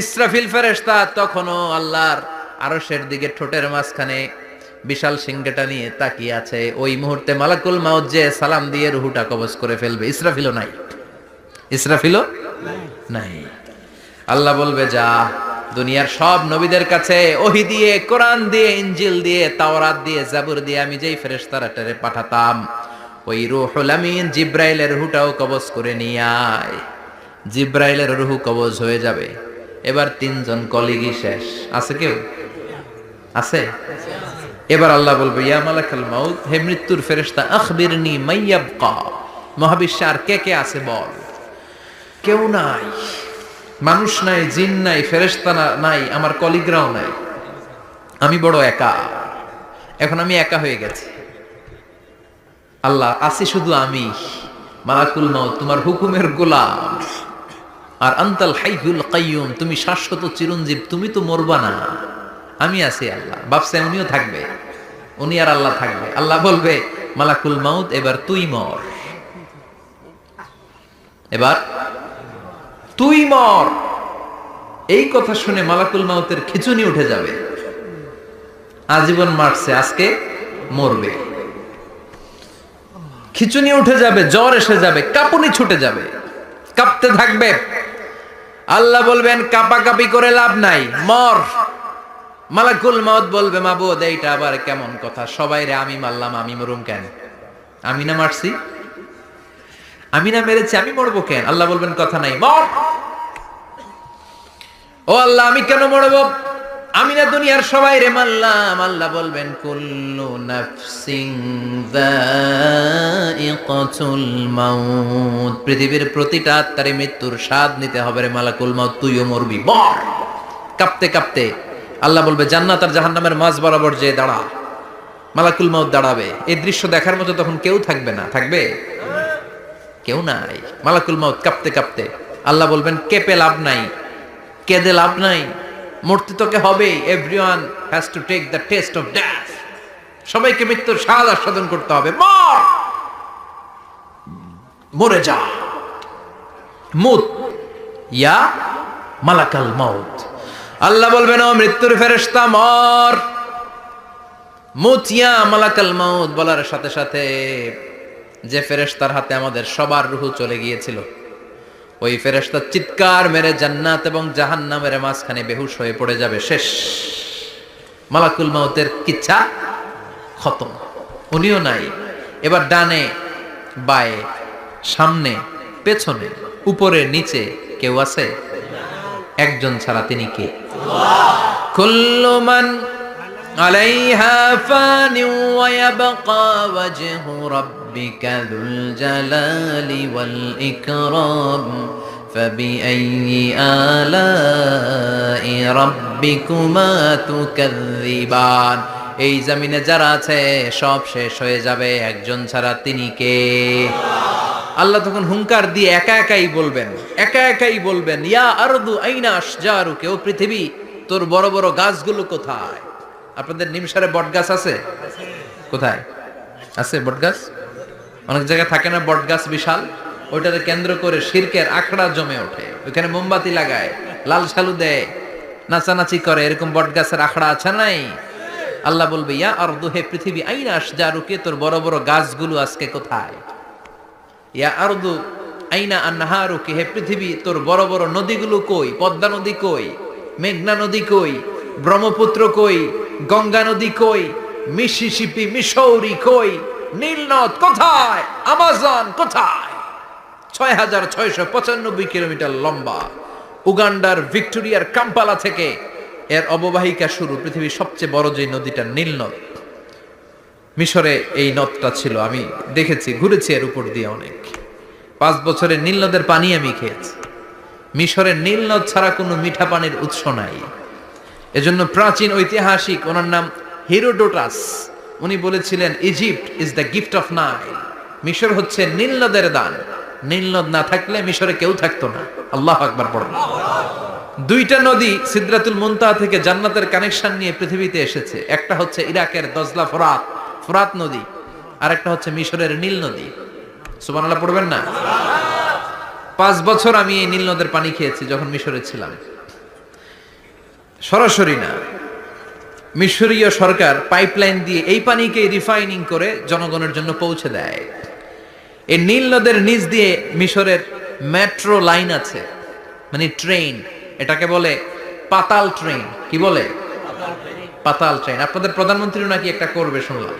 ইসরাফিল ফেরেশতা তখনও আল্লাহর আরশের দিকে ঠোঁটের মাঝখানে বিশাল সিংহটা নিয়ে তাকিয়ে আছে। ওই মুহূর্তে মালাকুল মাউত যে সালাম দিয়ে রূহটা কবজ করে ফেলবে। ইসরাফিলও নাই। ইসরাফিলও নাই। আল্লাহ বলবে যা, দুনিয়ার সব নবীদের কাছে ওহী দিয়ে, কোরআন দিয়ে, ইনজিল দিয়ে, তাওরাত দিয়ে, জাবুর দিয়ে আমি যেই ফেরেশতারে পাঠাতাম, ওই রূহুল আমিন জিব্রাইলের রূহটাও কবজ করে নিয়ে আয়। জিব্রাইলের রূহ কবজ হয়ে যাবে। এবার তিনজন কলিগই শেষ। আছে কেউ? আছে? এবার আল্লাহ বলবে, ইয়া মালাকাল মাউত, হে মৃত্যুর ফেরেশতা, আখবিরনি মাইয়াবকা, মহাবিশ্বে আর কে কে আছে বল। কেউ নাই, মানুষ নাই, জিন নাই, ফেরেশতা নাই, আমার কলিগরাও নাই, আমি বড় একা। এখন আমি একা হয়ে গেছি। আল্লাহ, আছি শুধু আমি, মালাকুল মাউত তোমার হুকুমের গোলাম। আর আনতাল হাইয়ুল কাইয়ুম, তুমি শাশ্বত চিরঞ্জীব, তুমি তো মরবা না। আমি আছি। আল্লাহ ভাবছে উনিও থাকবে, উনি আর আল্লাহ থাকবে। আল্লাহ বলবে, মালাকুল মাউত এবার তুই মর, এবার তুই মর। এই কথা শুনে মালাকুল মাউতের খিঁচুনি উঠে যাবে। আজীবন মারছে, আজকে মরবে। খিঁচুনি উঠে যাবে, জ্বর এসে যাবে, কাঁপুনি ছুটে যাবে, কাঁপতে থাকবে। আল্লাহ বলবেন, কাঁপাকাঁপি করে লাভ নাই, মর। মালাকুল মাউত বলবে, মাবুদ এইটা আবার কেমন কথা? সবাই রে আমি মারলাম, আমি মরুম কেন? আমি না মারছি, আমি না মেরেছি, আমি মরবো কেন? আল্লাহ বলবেন, কথা নাই, মর। ও আল্লাহ, আমি কেন মরবো? আমি না দুনিয়ার সবাই রে মারলাম। আল্লাহ বলবেন, কুল্লু নাফসিন যায়িকাতুল মাউত, পৃথিবীর প্রতিটা আত্মারে মৃত্যুর স্বাদ নিতে হবে রে মালাকুল মাউত, তুইও মরবি, মর। কাঁপতে কাঁপতে আল্লাহ বলবে, জান্নাত আর জাহান্নামের মাঝ বরাবর যে দাঁড়া। মালাকুল মাউত দাঁড়াবে। এই দৃশ্য দেখার মতো তখন কেউ থাকবে না। থাকবে? কেউ নাই। মালাকুল মাউত কাঁপতে কাঁপতে আল্লাহ বলবেন, কেঁপে লাভ নাই, কেঁদে লাভ নাই, মরতে তোকে হবে। Everyone has to take the test of death, সবাইকে মৃত্যুর স্বাদ আস্বাদন করতে হবে। মর, মরে যা, মুত ইয়া মালাকাল মাউত। আল্লাহ বলবেন, ও মৃত্যুর ফেরেশতা মর, মুত ইয়া মালাকাল মাউত। বলার সাথে সাথে যে ফেরেশতার হাতে আমাদের সবার রূহ চলে গিয়েছিল, ওই ফেরেশতা চিৎকার মেরে জান্নাত এবং জাহান্নামের মাঝখানে বেহুশ হয়ে পড়ে যাবে। শেষ। মালাকুল মাউতের কিচ্ছা খতম, উনিও নাই। এবার ডানে বায়ে, সামনে পেছনে, উপরে নিচে কেউ আছে? একজন ছাড়া, তিনি কে? কুল্লু মান আলাইহা ফানি ওয়া ইয়াবকা ওয়াজহু রাব্বিকা যুল জালালি ওয়াল ইকরাম ফাবিআইয়ি আলাই রাব্বিকুমা তুকাযযিবান। এই জমিনে যারা আছে সব শেষ হয়ে যাবে, একজন ছাড়া, তিনি কে? আল্লাহ তখন হুঙ্কার দিয়ে একা একাই বলবেন, একা একাই বলবেন, ইয়া আরদু আইনা আশজারুকা, ও পৃথিবী তোর বড় বড় গাছগুলো কোথায়? আপনাদের নিমসারে বট গাছ আছে? কোথায় আছে বট গাছ? অনেক জায়গায় থাকে না বট গাছ বিশাল, ওইটাকে কেন্দ্র করে শিরকের আখড়া জমে ওঠে, ওইখানে মোমবাতি লাগায়, লাল সালু দেয়, নাচানাচি করে, এরকম বট গাছের আখড়া আছে নাই? আল্লাহ বলবে, ইয়া আরদু, হে পৃথিবী, আইনা আশজারুকা, তোর বড় বড় গাছগুলো আজকে কোথায়? ইয়া আরদু আইনা আনহারু কি, হে পৃথিবী তোর বড় বড় নদীগুলো কই? পদ্মা নদী কই? মেঘনা নদী কই? ব্রহ্মপুত্র কই? গঙ্গা নদী কই? মিসিসিপি, মিসৌরি কই? নীল নদ কোথায়? আমাজন কোথায়? ৬,৬৯৫ কিলোমিটার লম্বা, উগান্ডার ভিক্টোরিয়ার কাম্পালা থেকে এর অববাহিকা শুরু। পৃথিবীর সবচেয়ে বড় যে নদীটা নীল নদ, মিশরে এই নদটা ছিল। আমি দেখেছি, ঘুরেছি এর উপর দিয়ে অনেক। 5 বছরে নীল নদের পানি আমি খেয়েছি। মিশরের নীল নদ ছাড়া কোনো মিঠা পানির উৎস নাই। এজন্য প্রাচীন ঐতিহাসিক, ওনার নাম হেরোডোটাস, উনি বলেছিলেন Egypt is the gift of Nile. মিশর হচ্ছে নীল নদের দান। নীল নদ না থাকলে মিশরে কেউ থাকতো না। আল্লাহু আকবার পড়ুন। দুইটা নদী সিদরাতুল মুনতাহা থেকে জান্নাতের কানেকশন নিয়ে পৃথিবীতে এসেছে। একটা হচ্ছে ইরাকের দজলা ফোরাত, ফোরাত নদী, আর একটা হচ্ছে মিশরের নীল নদী। সুবহানাল্লাহ পড়বেন না? 5 বছর আমি এই নীল নদের পানি খেয়েছি যখন মিশরে ছিলাম। সরাসরি না, মিশরীয় সরকার পাইপলাইন দিয়ে এই পানিকে রিফাইনিং করে জনগণের জন্য পৌঁছে দেয়। এই নীল নদের নিচ দিয়ে মিশরের মেট্রো লাইন আছে, মানে ট্রেন। এটাকে বলে পাতাল ট্রেন। কি বলে? পাতাল ট্রেন। আপনাদের প্রধানমন্ত্রী নাকি একটা করবে শুনলাম,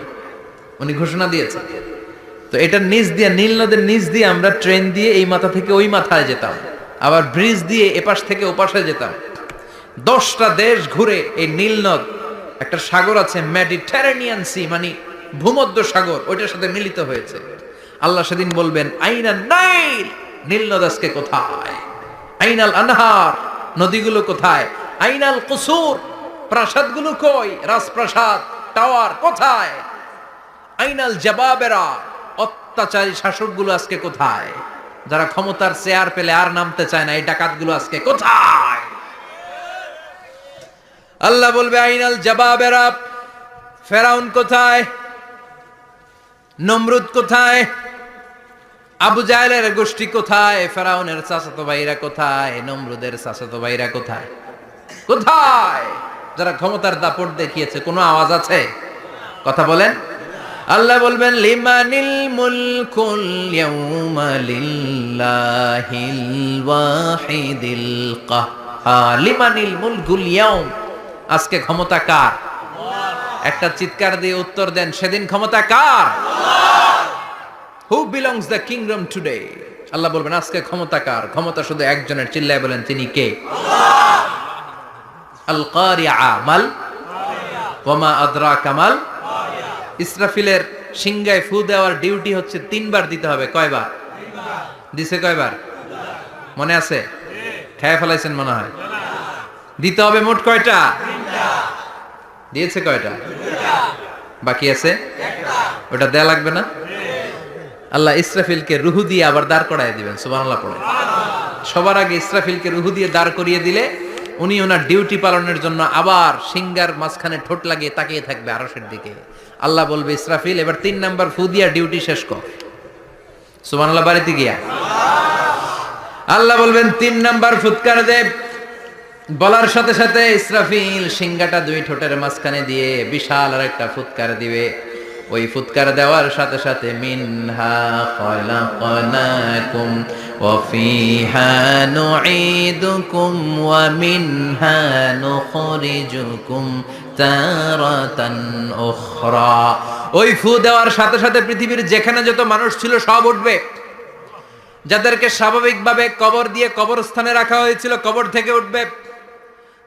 উনি ঘোষণা দিয়েছে। তো এটার নিচ দিয়ে, নীল নদের নিচ দিয়ে আমরা ট্রেন দিয়ে এই মাথা থেকে ওই মাথায় যেতাম, আবার ব্রিজ দিয়ে এপাশ থেকে ওপাশে যেতাম। 10টা দেশ ঘুরে এই নীল নদ, একটা সাগর আছে মেডিটেরেনিয়ান সি, মানে ভূমধ্য সাগর, ওইটার সাথে মিলিত হয়েছে। আল্লাহ সেদিন বলবেন আইনা নাইল, নীল নদ আজকে কোথায়? আইনাল আনহার, নদীগুলো কোথায়? আইনাল কুসুর, প্রাসাদগুলো কই? রাজপ্রাসাদ, টাওয়ার কোথায়? আইনাল জাবাবেরা, অত্যাচারী শাসকগুলো আজকে কোথায়? যারা ক্ষমতার চেয়ার পেলে আর নামতে চায় না, এই ডাকাতগুলো আজকে কোথায়? আল্লাহ বলবে আইনাল জাবাবেরা, ফেরাউন কোথায়? নমরুদ কোথায়? আবু জাহেলের গোষ্ঠী কোথায়? ফেরাউনের চাচাতো ভাইরা কোথায়? নমরুদের চাচাতো ভাইরা কোথায়? কোথায়? যারা ক্ষমতার দাপট দেখিয়েছে, কোনো আওয়াজ আছে? কথা বলেন। আল্লাহ বলবেন লিমানিল মুলকুল ইয়াউমা লিল্লাহিল ওয়াহিদিল কাহ্হার। লিমানিল মুলকুল ইয়াউম, আজকে ক্ষমতা কার? একটা চিৎকার দিয়ে উত্তর দেন, সেদিন ক্ষমতা কার? Who belongs the kingdom today? আল্লাহ বলবেন আজকে ক্ষমতা কার? ক্ষমতা শুধু একজনের, চিল্লায় বলেন তিনি কে? আল কারিআ, মাল ওয়া মা আদরাকা মাল। ইসরাফিলের সিংহায় ফু দেওয়ার ডিউটি হচ্ছে 3 বার দিতে হবে। কয়বার দিছে? কয়বার মনে আছে? খেয়ে ফেলাইছেন মনে হয়। দিতে হবে মোট কয়টা? দিয়েছে কয়টা? বাকি আছে ওটা দেয়া লাগবে না? আল্লাহ ইসরাফিলকে রুহু দিয়ে আবার দাঁড় করায় দিবেন। সুবহানাল্লাহ পড়ে। সবার আগে ইসরাফিলকে রুহু দিয়ে দাঁড় করিয়ে দিলে উনি ওনার ডিউটি পালনের জন্য আবার সিংহার মাঝখানে ঠোঁট লাগিয়ে তাকিয়ে থাকবে আরশের দিকে। আল্লাহ বলবে ইসরাফিল এবার 3 নাম্বার ফু দিয়া ডিউটি শেষ কর। সুবহানাল্লাহ বাড়িতে গিয়া আল্লাহ বলবেন 3 নাম্বার ফুৎকার দে। বলার সাথে সাথে ইসরাফিল সিংহাটা 2 ঠোঁটের মাঝখানে দিয়ে বিশাল আর একটা ফুৎকার দিবে। ওই ফুৎকার দেওয়ার সাথে সাথে মিনহা খলাকনাকুম ওয়া ফিহা নুঈদুকুম ওয়া মিনহা নুখরিজুকুম তারাতান উখরা। ওই ফু দেওয়ার সাথে সাথে পৃথিবীর যেখানে যত মানুষ ছিল সব উঠবে। যাদেরকে স্বাভাবিকভাবে কবর দিয়ে কবরস্থানে রাখা হয়েছিল কবর থেকে উঠবে।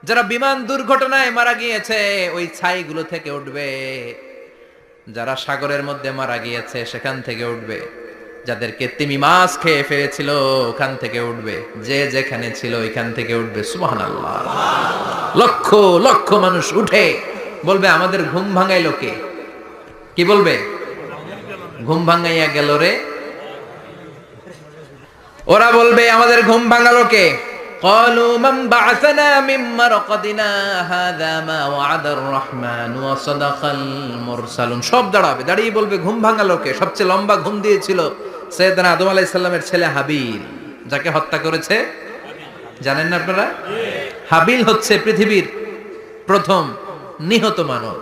যারা বিমান দুর্ঘটনায় মারা গিয়েছে ওই ছাইগুলো থেকে উঠবে। যারা সাগরের মধ্যে মারা গিয়েছে সেখান থেকে উঠবে। যাদেরকে তিমি মাছ খেয়ে ফেলেছিল ওখান থেকে উঠবে। যে যেখানে ছিল ওইখান থেকে উঠবে। সুবহানাল্লাহ। লক্ষ লক্ষ মানুষ উঠে বলবে আমাদের ঘুম ভাঙাইলো কে? কি বলবে? ঘুম ভাঙাইয়া গেল রে। ওরা বলবে আমাদের ঘুম ভাঙালো কে? قالوا من بعثنا من مرقدنا هذا ما وعد الرحمن وصدق المرسلون। সব দাঁড়াবে, দাঁড়িয়ে বলবে ঘুম ভাঙালো কে? সবচেয়ে লম্বা ঘুম দিয়েছিল সাইয়েদনা আদম আলাইহিস সালামের ছেলে হাবিল, যাকে হত্যা করেছে জানেন না আপনারা? হাবিল হচ্ছে পৃথিবীর প্রথম নিহত মানব।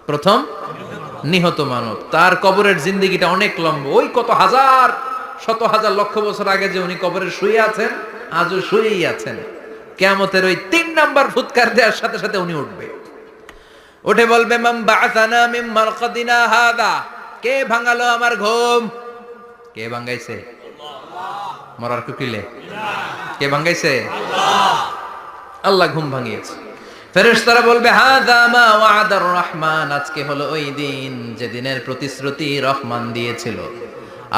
প্রথম নিহত মানব। তার কবরের জিন্দেগিটা অনেক লম্বা। ওই কত হাজার শত হাজার লক্ষ বছর আগে যে উনি কবরে শুয়ে আছেন, আজও শুয়েই আছেন। কিয়ামতের ওই 3 নাম্বার ফুৎকার দেওয়ার সাথে সাথে উনি উঠবে, উঠে বলবে মান বা'আসানা মিন মারকাদিনা হাদা, কে ভাঙালো আমার ঘুম? কে ভাঙাইছে? আল্লাহ। মরার কুকিলে কে ভাঙাইছে? আল্লাহ। আল্লাহ ঘুম ভাঙিয়েছে। ফেরেশতারা বলবে হাযা মা ওয়া'দার রহমান, আজকে হলো ওই দিন যে দিনের প্রতিশ্রুতি রহমান দিয়েছিল,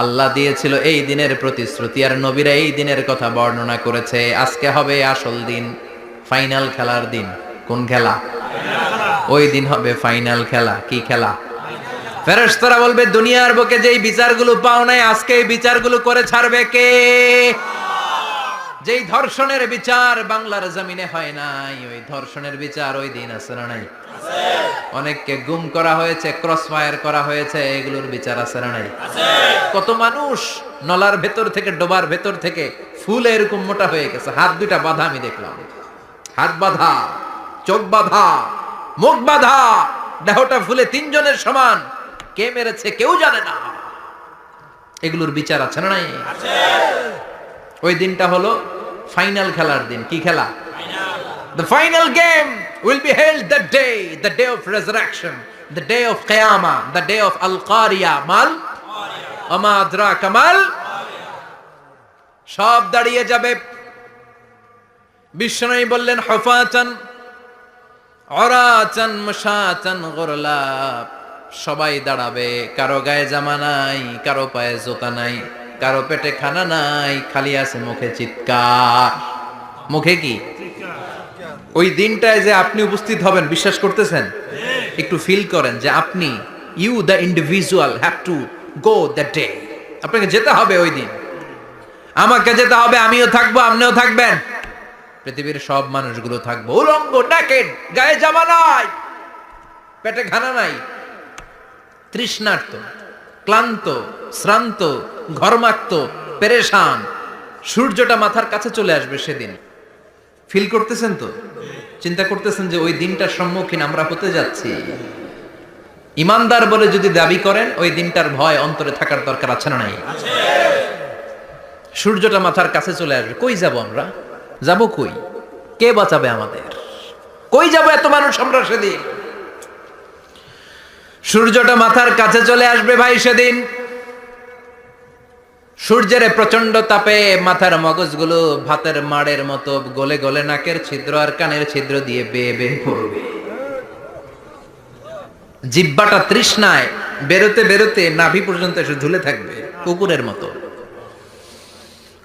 আল্লাহ দিয়েছিল এই দিনের প্রতিশ্রুতি, আর নবীরা এই দিনের কথা বর্ণনা করেছে। আজকে হবে আসল দিন, ফাইনাল খেলার দিন। কোন খেলা? ওই দিন হবে ফাইনাল খেলা। কি খেলা? ফেরেশতারা বলবে দুনিয়ার বুকে যেই বিচারগুলো পাও নাই, আজকে এই বিচারগুলো করে ছাড়বে কে? যেই ধর্ষণের বিচার বাংলার জমিনে হয় নাই, ওই ধর্ষণের বিচার ওই দিন আছে না নাই? আছে। অনেককে গুম করা হয়েছে, ক্রস ফায়ার করা হয়েছে, এগুলোর বিচার আছে না নাই? আছে। কত মানুষ নলার ভেতর থেকে, ডোবার ভেতর থেকে ফুলে এরকম মোটা হয়ে গেছে, হাত দুইটা বাঁধা, আমি দেখলাম হাত বাঁধা, চোখ বাঁধা, মুখ বাঁধা, দেহটা ফুলে 3 জনের সমান। কে মেরেছে কেউ জানে না। এগুলোর বিচার আছে না নাই? আছে। ওই দিনটা হলো ফাইনাল খেলার দিন। কি খেলা? Final. The final game will be held that day, the day of resurrection, the day of qiyamah, the day of al-qariya, mal ama adraka mal, সব দাঁড়িয়ে যাবে। বিষ্ণু বললেন হুফাতান উরাতান মুশাতান গুরলা, সবাই দাঁড়াবে, কারো গায়ে জামা নাই, কারো পায়ে জুতা নাই, কারো পেটে খানা নাই, খালি আছে মুখে চিৎকার। মুখে কি? ওই দিনটায় যে আপনি উপস্থিত হবেন, বিশ্বাস করতেছেন? একটু ফিল করেন যে আপনি, you the individual have to go that day. আপনাকে যেতে হবে ওই দিন, আমাকে যেতে হবে, আমিও থাকবো, আপনিও থাকবেন, পৃথিবীর সব মানুষগুলো থাকবো উলঙ্গ, নেকেড, গায়ে জামা নাই, পেটে খানা নাই, তৃষ্ণার্ত, ক্লান্ত, শ্রান্ত, ঘর্মাক্ত, পেরেশান। সূর্যটা মাথার কাছে চলে আসবে সেদিন। ফিল করতেছেন তো? চিন্তা করতেছেন যে ওই দিনটার সম্মুখীন আমরা হতে যাচ্ছি। ইমানদার বলে যদি দাবি করেন, ওই দিনটার ভয় অন্তরে থাকার দরকার আছে না নাই? সূর্যটা মাথার কাছে চলে আসবে, কই যাব আমরা? যাব কই? কে বাঁচাবে আমাদের? কই যাব এত মানুষ আমরা সেদিন? সূর্যটা মাথার কাছে চলে আসবে ভাই সেদিন। সূর্যের প্রচন্ড তাপে মাথার মগজগুলো ভাতের মাড়ের মতো গলে গলে নাকের ছিদ্র আর কানের ছিদ্র দিয়ে বেয়ে বেয়ে পড়বে। জিহ্বাটা তৃষ্ণায় বেরোতে বেরোতে নাভি পর্যন্ত এসে ঝুলে থাকবে কুকুরের মতো।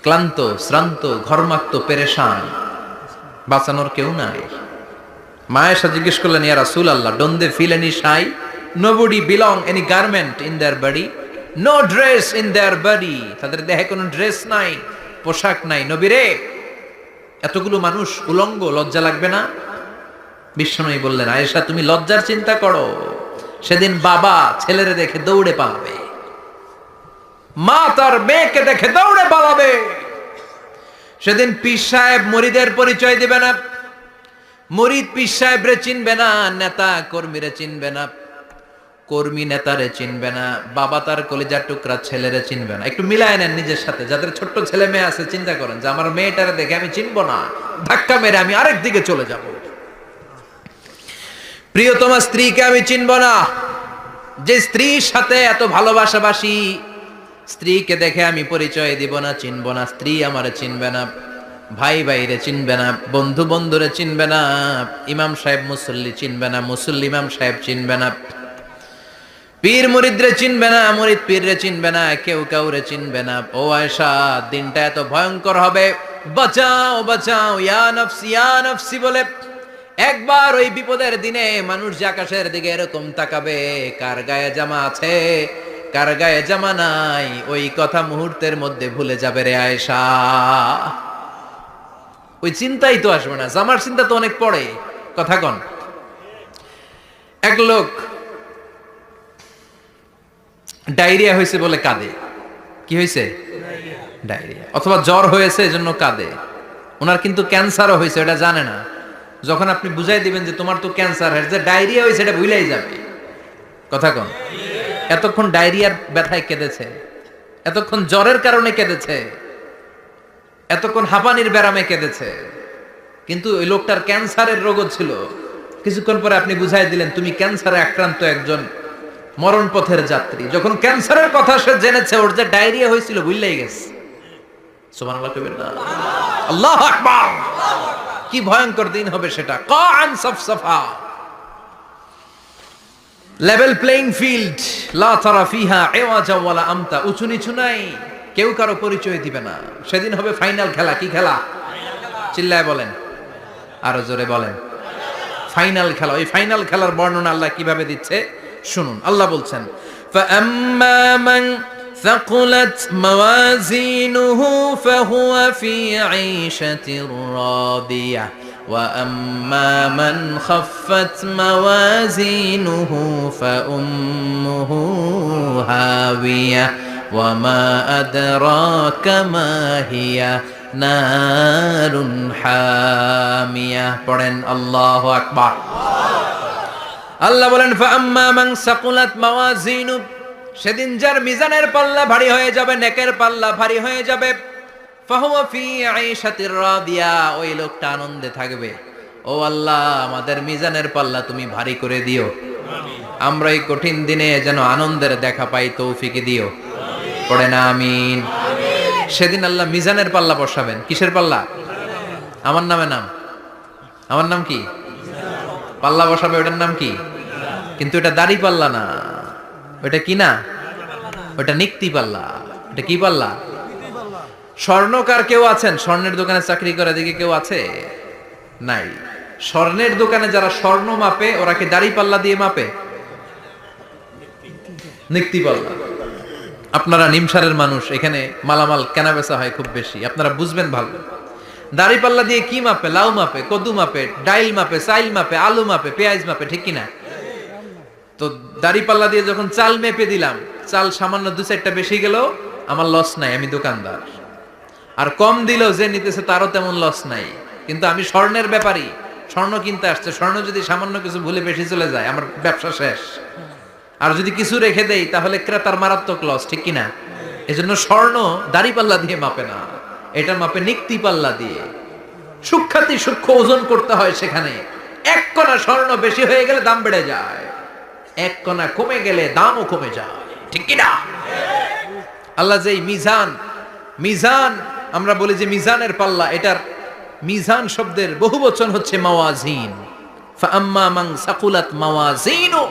ক্লান্ত, শ্রান্ত, ঘর্মাক্ত, পেরেশান, বাঁচানোর কেউ নাই। মায়েশা জিজ্ঞেস করলেন, ইয়া রাসূলুল্লাহ, don't they feel any shy? Nobody belong any garment in their body, no dress in their body, তাদের দেহে কোনো ড্রেস নাই, পোশাক নাই। নবী রে, এতগুলো মানুষ উলঙ্গ, লজ্জা লাগবে না? বিশ্বনবী বললেন, আয়েশা তুমি লজ্জার চিন্তা করো, সেদিন বাবা ছেলেরে দেখে দৌড়ে পালাবে, মা তার মেয়েকে দেখে দৌড়ে পালাবে। সেদিন পীর সাহেব মুরিদের পরিচয় দিবে না, মুরিদ পীর সাহেবরে চিনবে না, নেতা কর্মীরে চিনবে না, কর্মী নেতারে চিনবে না, বাবা তার কলিজার টুকরা ছেলেরে চিনবে না। একটু মিলায় নেন নিজের সাথে, যাদের ছোট্ট ছেলে মেয়ে আছে, চিন্তা করেন যে আমার মেয়েটারে দেখে আমি চিনবো না, ধাক্কা মেরে আমি আরেক দিকে চলে যাব। প্রিয়তমা স্ত্রীকে আমি চিনবো না, যে স্ত্রীর সাথে এত ভালোবাসাবাসি, স্ত্রীকে দেখে আমি পরিচয় দিব না, চিনবো না। স্ত্রী আমারে চিনবে না, ভাই ভাইরে চিনবে না, বন্ধু বন্ধুরে চিনবে না, ইমাম সাহেব মুসল্লি চিনবে না, মুসল্লি ইমাম সাহেব চিনবে না, পীর মুরিদরে চিনবে না, মুরিদ পীররে চিনবে না, কেউ কাউরে চিনবে না। ও আয়েশা, দিনটা এত ভয়ঙ্কর হবে, বাঁচাও বাঁচাও, ইয়া নফসি ইয়া নফসি বলে একবার ওই বিপদের দিনে মানুষ যে আকাশের দিকে এরকম তাকাবে, কার গায়ে জামা আছে কার গায়ে জামা নাই, ওই কথা মুহূর্তের মধ্যে ভুলে যাবে রে আয়েশা। ওই চিন্তাই তো আসবে না, জামার চিন্তা তো অনেক পড়ে। কথা কন। এক লোক ডায়রিয়া হয়েছে বলে কাঁদে। কি হয়েছে? ডায়রিয়া। অথবা জ্বর হয়েছে এজন্য কাঁদে। ওনার কিন্তু ক্যান্সারও হয়েছে, এটা জানে না। যখন আপনি বুঝাই দিবেন যে তোমার তো ক্যান্সার হয়েছে, ডায়রিয়া হয়েছে, এটা ভুলেই যাবে। কথা কন। এতক্ষণ ডায়রিয়ার ব্যথায় কেঁদেছে, এতক্ষণ জ্বরের কারণে কেঁদেছে, এতক্ষণ হাঁপানির ব্যারামে কেঁদেছে, কিন্তু ওই লোকটার ক্যান্সারের রোগও ছিল। কিছুক্ষণ পরে আপনি বুঝাই দিলেন তুমি ক্যান্সারে আক্রান্ত একজন মরণ পথের যাত্রী। যখন ক্যান্সারের কথা সে জেনেছে, ওর যে ডায়রিয়া হয়েছিল ভুললেই গেছে। সুবহানাল্লাহ কইবেন না? আল্লাহু আকবার। কি ভয়ঙ্কর দিন হবে সেটা। কাআন সাফসাফা, লেভেল প্লেইং ফিল্ড, লা তারা ফিহা ইওয়াজা ওয়ালা আমতা, উঁচু নিচু নাই, কেউ কারো পরিচয় দিবে না। সেদিন হবে ফাইনাল খেলা। কি খেলা? চিল্লায় বলেন, আরো জোরে বলেন, ফাইনাল খেলা। ওই ফাইনাল খেলার বর্ণনা আল্লাহ কিভাবে দিচ্ছে শুনুন। আল্লাহ বলছেন, ফাআম্মা মান ثقلت موازينه فهو في عيشة راضية وأما من خفت موازينه فأمه هاوية وما أدراك ما هي نار حامية পড়েন আল্লাহু আকবার। আল্লাহ বলেন ফাআম্মা মান সাকুলাত মাওয়াজিনু, সেদিন যার মিজানের পাল্লা ভারী হয়ে যাবে, নেকের পাল্লা ভারী হয়ে যাবে, ফাহুয়া ফি আইশাতির রাদিয়া, ওই লোকটা আনন্দে থাকবে। ও আল্লাহ, আমাদের মিজানের পাল্লা তুমি ভারী করে দিও, আমরা এই কঠিন দিনে যেন আনন্দের দেখা পাই, তৌফিক দিও। পড়ে না আমিন। সেদিন আল্লাহ মিজানের পাল্লা বসাবেন। কিসের পাল্লা? আমার নামে নাম, আমার নাম কি? পাল্লা বসাবে, ওটার নাম কি? কিন্তু এটা দাড়ি পাল্লা না, ওটা কি না, ওটা নিক্তি পাল্লা। এটা কি পাল্লা? স্বর্ণকার কেউ আছেন? স্বর্ণের দোকানে চাকরি করে দিকে কেউ আছে? নাই। স্বর্ণের দোকানে যারা স্বর্ণ মাপে, ওরা কি দাড়ি পাল্লা দিয়ে মাপে? নিক্তি পাল্লা। আপনারা নিমসারের মানুষ, এখানে মালামাল কেনা বেচা হয় খুব বেশি, আপনারা বুঝবেন ভালো। দাড়ি পাল্লা দিয়ে কি মাপে? লাউ মাপে, কদু মাপে, ডাইল মাপে, চাইল মাপে, আলু মাপে, পেঁয়াজ মাপে, ঠিক কিনা? তো দাড়ি পাল্লা দিয়ে যখন চাল মেপে দিলাম, চাল সামান্য দু চারটা বেশি গেল, আমার লস নাই, আমি দোকানদার। আর কম দিলেও যে নিতেছে তারও তেমন লস নাই। কিন্তু আমি স্বর্ণের ব্যাপারী, স্বর্ণ কিনতে আসছে, স্বর্ণ যদি সামান্য কিছু ভুলে বেশি চলে যায়, আমার ব্যবসা শেষ। আর যদি কিছু রেখে দেই তাহলে ক্রেতার মারাত্মক লস, ঠিক কিনা? এজন্য স্বর্ণ দাড়ি পাল্লা দিয়ে মাপে না, এটা মাপে নিক্তি পাল্লা দিয়ে। সূক্ষ্মাতি সূক্ষ্ম ওজন করতে হয় সেখানে। এক কণা স্বর্ণ বেশি হয়ে গেলে দাম বেড়ে যায়, এক কণা কমে গেলে দামও কমে যায়, ঠিক কিনা? আল্লাহ যে মিজান, মিজান আমরা বলি যে মিজানের পাল্লা, এটার মিজান শব্দের বহুবচন হচ্ছে মাওয়াজিন। ফাআম্মা মান সাকুলাত মাওয়াজিনু,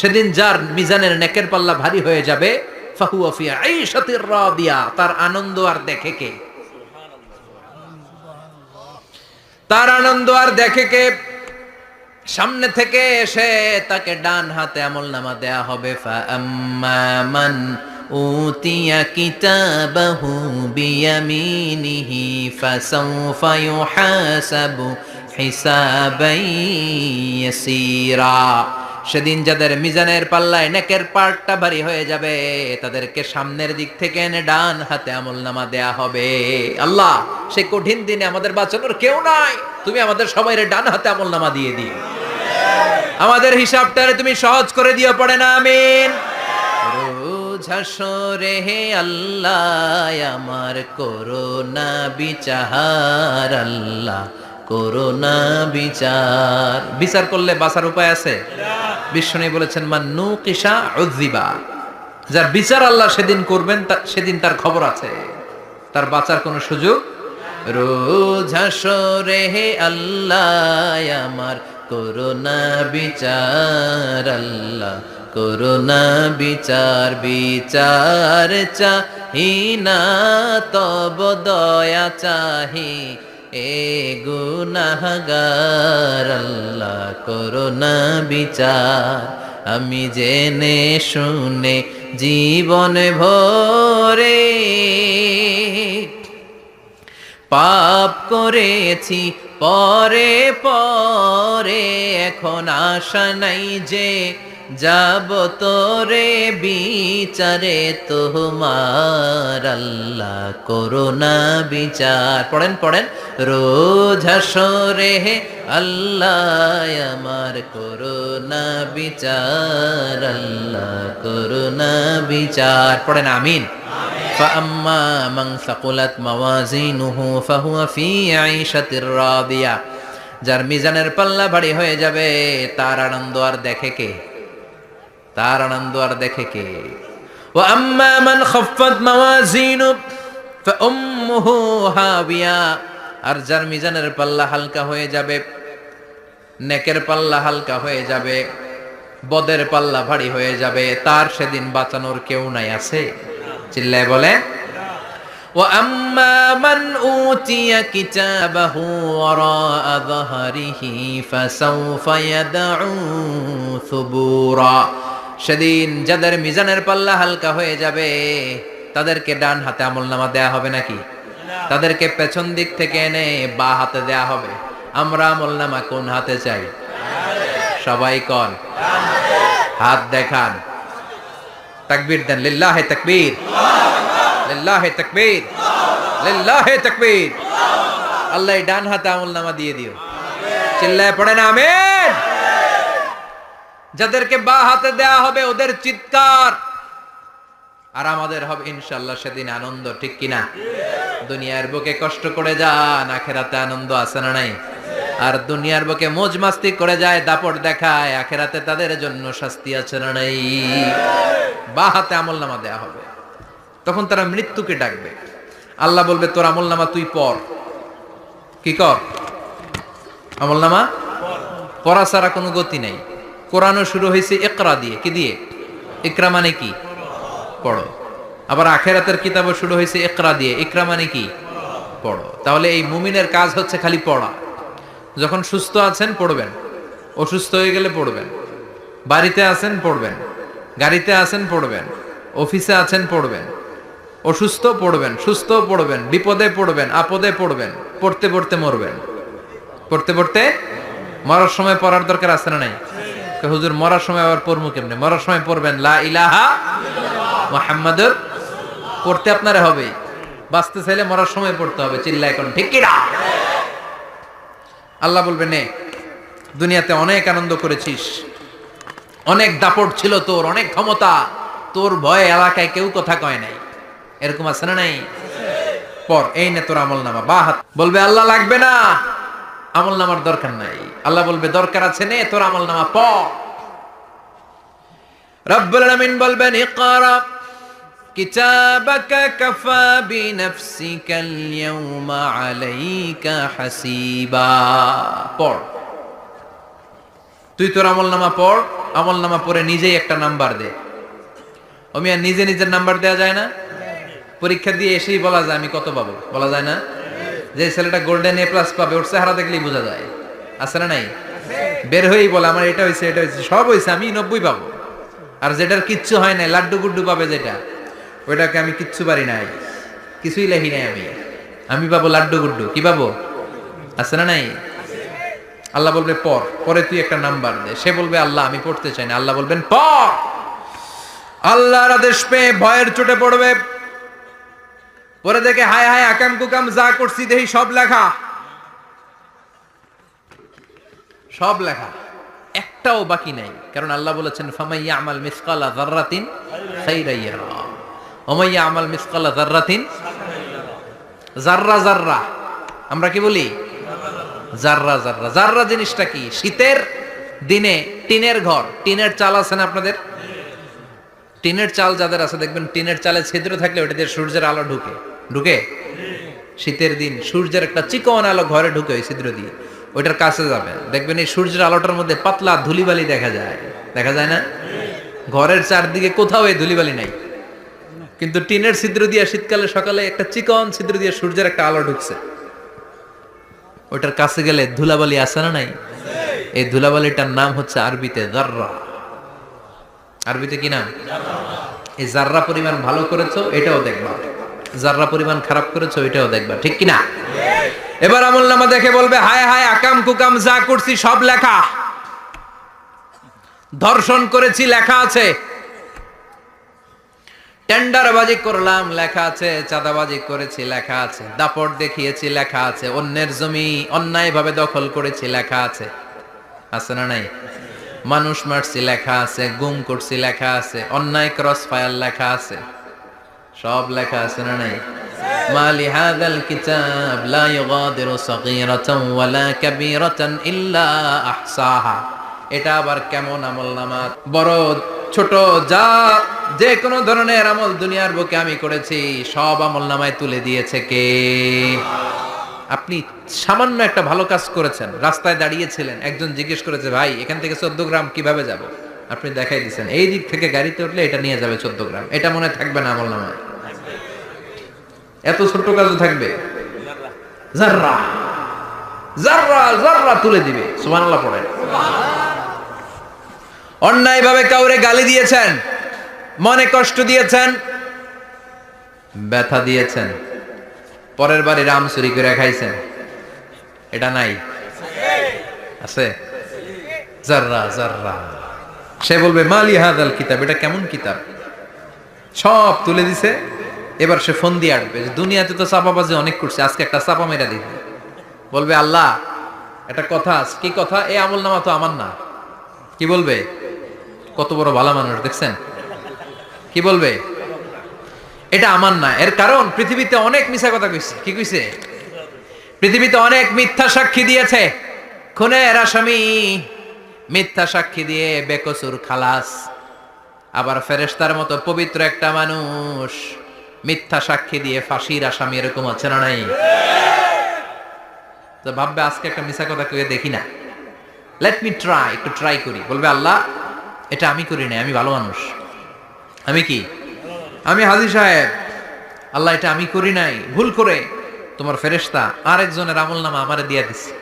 সেদিন যার মিজানের নেকের পাল্লা ভারী হয়ে যাবে, ফাহুয়া ফি আইশাতির রাদিয়া, তার আনন্দ আর দেখে কে? তার আনন্দ আর দেখে কে? সামনে থেকে এসে তাকে ডান হাতে আমলনামা দেয়া হবে। ফাআম্মা মান উতিয়া কিতাবাহু বিয়ামিনিহি ফাসাউফা ইউহাসাবু হিসাবান ইয়াসীরা, সেদিন যাদের মিজানের পাল্লায় নেকের পার্টটা ভারী হয়ে যাবে, তাদেরকে সামনের দিক থেকে এনে ডান হাতে আমলনামা দেয়া হবে। আল্লাহ, সেই কঠিন দিনে আমাদের বাঁচানোর কেউ নাই, তুমি আমাদের সবাইরে ডান হাতে আমলনামা দিয়ে দিও, আমাদের হিসাবটারে তুমি সহজ করে দিও। পড়ে না আমিন। রোজ হাসরে হে আল্লাহ আমার করোনা বিচার, আল্লাহ করোনা বিচার। বিচার করলে বাঁচার উপায় আছে? বিশ্বনবী বলেছেন মান নুকিশা উযিবা, যার বিচার আল্লাহ সেদিন করবেন, সেদিন তার খবর আছে, তার বাঁচার কোনো সুযোগ। রোজ হাসরে হে আল্লাহ আমার করোনা বিচার, আল্লাহ করোনা বিচার। বিচার চাহি না তব দয়া চাহি, এ গুনাহগার, আল্লাহ করোনা বিচার। আমি জেনে শুনে জীবন ভরে পাপ করেছি পরে পরে, এখন আশা নাই যে যাব তোরে বিচারে তোমার, আল্লাহ করোনা বিচার। পড়েন পড়েন, রোজ হাসরে হে আল্লাহ আমার করোনা বিচার, আল্লাহ করোনা বিচার। পড়েন আমিন। فأما من ثقلت موازينه فهو في عيشة راضية যার মিজানের পাল্লা ভারী হয়ে যাবে তার আনন্দ আর দেখে কে? তার আনন্দ আর দেখে কে? وأما من خفت موازينه فأمه هاوية আর যার মিজানের পাল্লা হালকা হয়ে যাবে, নেকের পাল্লা হালকা হয়ে যাবে, বদের পাল্লা ভারী হয়ে যাবে, তার সেদিন বাঁচানোর কেউ নাই। আছে? চিল্লায় বলে। وأما من أوتي كتابه وراء ظهره فسوف يدعو ثبورا সেদিন যাদের মিজানের পাল্লা হালকা হয়ে যাবে তাদেরকে ডান হাতে আমলনামা দেয়া হবে নাকি? তাদেরকে পেছন দিক থেকে এনে বা হাতে দেয়া হবে। আমরা আমলনামা কোন হাতে চাই? সবাই কোন হাত দেখান, তাকবীর দেন, লিল্লাহি তাকবীর, লিল্লাহি তাকবীর, লিল্লাহি তাকবীর। আল্লাহ ডান হাতে আমলনামা দিয়ে দিও। চিল্লায় পড়েন আমিন। যাদেরকে বা হাতে দেয়া হবে ওদের চিৎকার আর আমাদের হবে ইনশাআল্লাহ সেদিন আনন্দ। ঠিক কিনা? দুনিয়ার বুকে কষ্ট করে যান, আখেরাতে আনন্দ আছে না নাই? আর দুনিয়ার বুকে মौज মাস্তি করে যায়, দাপট দেখায়, আখেরাতে তাদের জন্য শাস্তি আছে না নাই? বা হাতে আমলনামা দেয়া হবে। তখন তারা মৃত্যুকে ডাকবে। আল্লাহ বলবে তোর আমলনামা তুই পড়। কি কর? আমলনামা পড়া ছাড়া কোনো গতি নেই। কোরআনও শুরু হয়েছে ইকরা দিয়ে। কি দিয়ে? ইকরা মানে কি? পড়ো। আবার আখেরাতের কিতাবও শুরু হয়েছে ইকরা দিয়ে। ইকরা মানে কি? পড়ো। তাহলে এই মুমিনের কাজ হচ্ছে খালি পড়া। যখন সুস্থ আছেন পড়বেন, অসুস্থ হয়ে গেলে পড়বেন, বাড়িতে আছেন পড়বেন, গাড়িতে আছেন পড়বেন, অফিসে আছেন পড়বেন, অসুস্থ পড়বেন, সুস্থ পড়বেন, বিপদে পড়বেন, আপদে পড়বেন, পড়তে পড়তে মরবেন। পড়তে পড়তে মরার সময় পড়ার দরকার আছে না নাই? হুজুর মরার সময় আবার পড়বো কেমনে? মরার সময় পড়বেন লা ইলাহা মুহাম্মাদুর। পড়তে আপনারা হবে, বাঁচতে চাইলে মরার সময় পড়তে হবে। চিল্লা এখন ঠিক কি না? আল্লাহ বলবেন নে দুনিয়াতে অনেক আনন্দ করেছিস, অনেক দাপট ছিল তোর, অনেক ক্ষমতা, তোর ভয়ে এলাকায় কেউ কথা কয় নাই। এরকম আছে না নাই? পর এই নে তোর আমলনামা। বা হাত বলবে আল্লাহ লাগবে না, আমলনামার দরকার নাই। আল্লাহ বলবে দরকার আছে, নে তোর আমলনামা পড়। রব্বুল আলামিন বলবেন ইকরা কিতাবাকা কাফা বিনাফসিকাল ইয়াওমা আলাইকা হাসিবা। পড়, তুই তোর আমলনামা পড়। আমলনামা পড়ে নিজেই একটা নাম্বার দে। ওমিয়া নিজে নিজের নাম্বার দেয়া যায় না? পরীক্ষা দিয়ে এসেই বলা যায় আমি কত পাবো? বলা যায় না? যে ছেলেটা গোল্ডেন এ প্লাস পাবে ওর চেহারা দেখলেই বোঝা যায়। আছে না নাই? বের হয়েই বলে আমার এটা হয়েছে, এটা হয়েছে, সব হয়েছে, আমি 90 পাবো। আর যেটার কিচ্ছু হয় নাই, লাড্ডু গুড্ডু পাবে যেটা, ওইটাকে আমি কিচ্ছু পারি নাই, কিছুই লেখি নাই, আমি পাবো লাড্ডু গুড্ডু। কি পাবো? আছে না নাই? আল্লাহ বলবে পড়, পরে তুই একটা নাম্বার দে। সে বলবে আল্লাহ আমি পড়তে চাই না। আল্লাহ বলবেন পড়। আল্লাহর আদেশ পেয়ে ভয়ের চোটে পড়বে। পরে দেখে হায় হায় আকাম কুকাম যা করছি দেখি সব লেখা, সব লেখা, একটাও বাকি নাই। কারণ আল্লাহ বলেছেন ফামাইয়া আমাল মিসকালা যাররাতিন খাইরান ইয়ারা ওয়া মাইয়া আমাল মিসকালা যাররাতিন। জাররা জাররা আমরা কি বলি? জাররা জাররা। জাররা জিনিসটা কি? শীতের দিনে টিনের ঘর, টিনের চাল আছে না আপনাদের? টিনের চাল যাদের আছে দেখবেন টিনের চালে ছিদ্র থাকলে ওটা দিয়ে সূর্যের আলো ঢুকে। ঢুকে? শীতের দিন সূর্যের একটা চিকন আলো ঘরে ঢুকে ওই ছিদ্র দিয়ে। ওইটার কাছে যাবে দেখবেন এই সূর্যের আলোটার মধ্যে পাতলা ধুলিবালি দেখা যায়। দেখা যায় না? ঘরের চারদিকে কোথাও এই ধুলিবালি নাই, কিন্তু টিনের ছিদ্র দিয়ে শীতকালে সকালে একটা চিকন ছিদ্র দিয়ে সূর্যের একটা আলো ঢুকছে। ওইটার কাছে গেলে ধুলাবালি আছে না নাই? এই ধুলাবালিটার নাম হচ্ছে আরবিতে জাররা। আরবিতে কি নাম? এই জাররা পরিমাণ ভালো করেছো এটাও দেখবা, জাররা পরিমাণ খারাপ করেছো এটাও দেখবা। ঠিক কি না? এবার আমলনামা দেখে বলবে হায় হায় আকাম কুকাম যা করছি সব লেখা। ধর্ষণ করেছি লেখা আছে, টেন্ডারবাজি করলাম লেখা আছে, চাঁদাবাজি করেছি লেখা আছে, দাপট দেখিয়েছি লেখা আছে, অন্যের জমি অন্যায়ভাবে দখল করেছি লেখা আছে। আছে না নাই? মানুষ মারছি লেখা আছে, গুম করছি লেখা আছে, অন্যায় ক্রস ফায়ার লেখা আছে, সব লেখা আছে না নাই? মা লিহাযাল কিতাব লা ইউগাদিরু সাগীরাতান ওয়ালা কাবীরাতান ইল্লা আহসাহা। এটা আবার কেমন আমলনামা? বড় ছোট যা যে কোনো ধরনের আমল দুনিয়ার বুকে আমি করেছি সব আমলনামায় তুলে দিয়েছে কে? আপনি সামান্য একটা ভালো কাজ করেছেন, রাস্তায় দাঁড়িয়েছিলেন, একজন জিজ্ঞেস করেছে ভাই এখান থেকে 14 গ্রাম কিভাবে যাব, আপনি দেখাই দিচ্ছেন এই দিক থেকে গাড়িতে উঠলে এটা নিয়ে যাবে 14 গ্রাম, এটা মনে থাকবে না আমলনামায়? এত ছোট্ট কাজও থাকবে? জাররা জাররা জাররা তুলে দিবে। সুবহানাল্লাহ পড়ে। অন্যায়ভাবে কাউরে গালি দিয়েছেন, মনে কষ্ট দিয়েছেন, ব্যথা দিয়েছেন, পরের বাড়ি রাম চুরি করে খাইছেন, এটা নাই? আছে? জাররা জাররা। সে বলবে মালি হাদাল কিতাব, এটা কেমন কিতাব? সব তুলে দিছে। এবার সে ফোন দিয়ে আটবে যে দুনিয়াতে তো চাপাবাজি অনেক করছে, আজকে একটা চাপা মেরা দিবে। বলবে আল্লাহ একটা কথা আছে। কি কথা? এই আমলনামা তো আমার না। কি বলবে? কত বড় ভালো মানুষ দেখছেন? কি বলবে? এটা আমার না। এর কারণ পৃথিবীতে অনেক মিথ্যা কথা কইছে। কি কইছে? পৃথিবীতে অনেক মিথ্যা সাক্ষী দিয়েছে, খুনের আসামি মিথ্যা সাক্ষী দিয়ে বেকসুর খালাস। আবার ফেরেশতার মতো পবিত্র একটা মানুষ মিথ্যা সাক্ষী দিয়ে ফাঁসির আসামি, এরকম আছে না নাই? তো ভাববে আজকে একটা মিথ্যা কথা কইয়ে দেখি না, লেট মি ট্রাই, একটু ট্রাই করি। বলবে আল্লাহ এটা আমি করি নাই, আমি ভালো মানুষ। আমি কি? আমি হাজী সাহেব। আল্লাহ এটা আমি করি নাই, ভুল করে তোমার ফেরেশতা আরেকজনের আমলনামা আমারে দিয়া দিছে।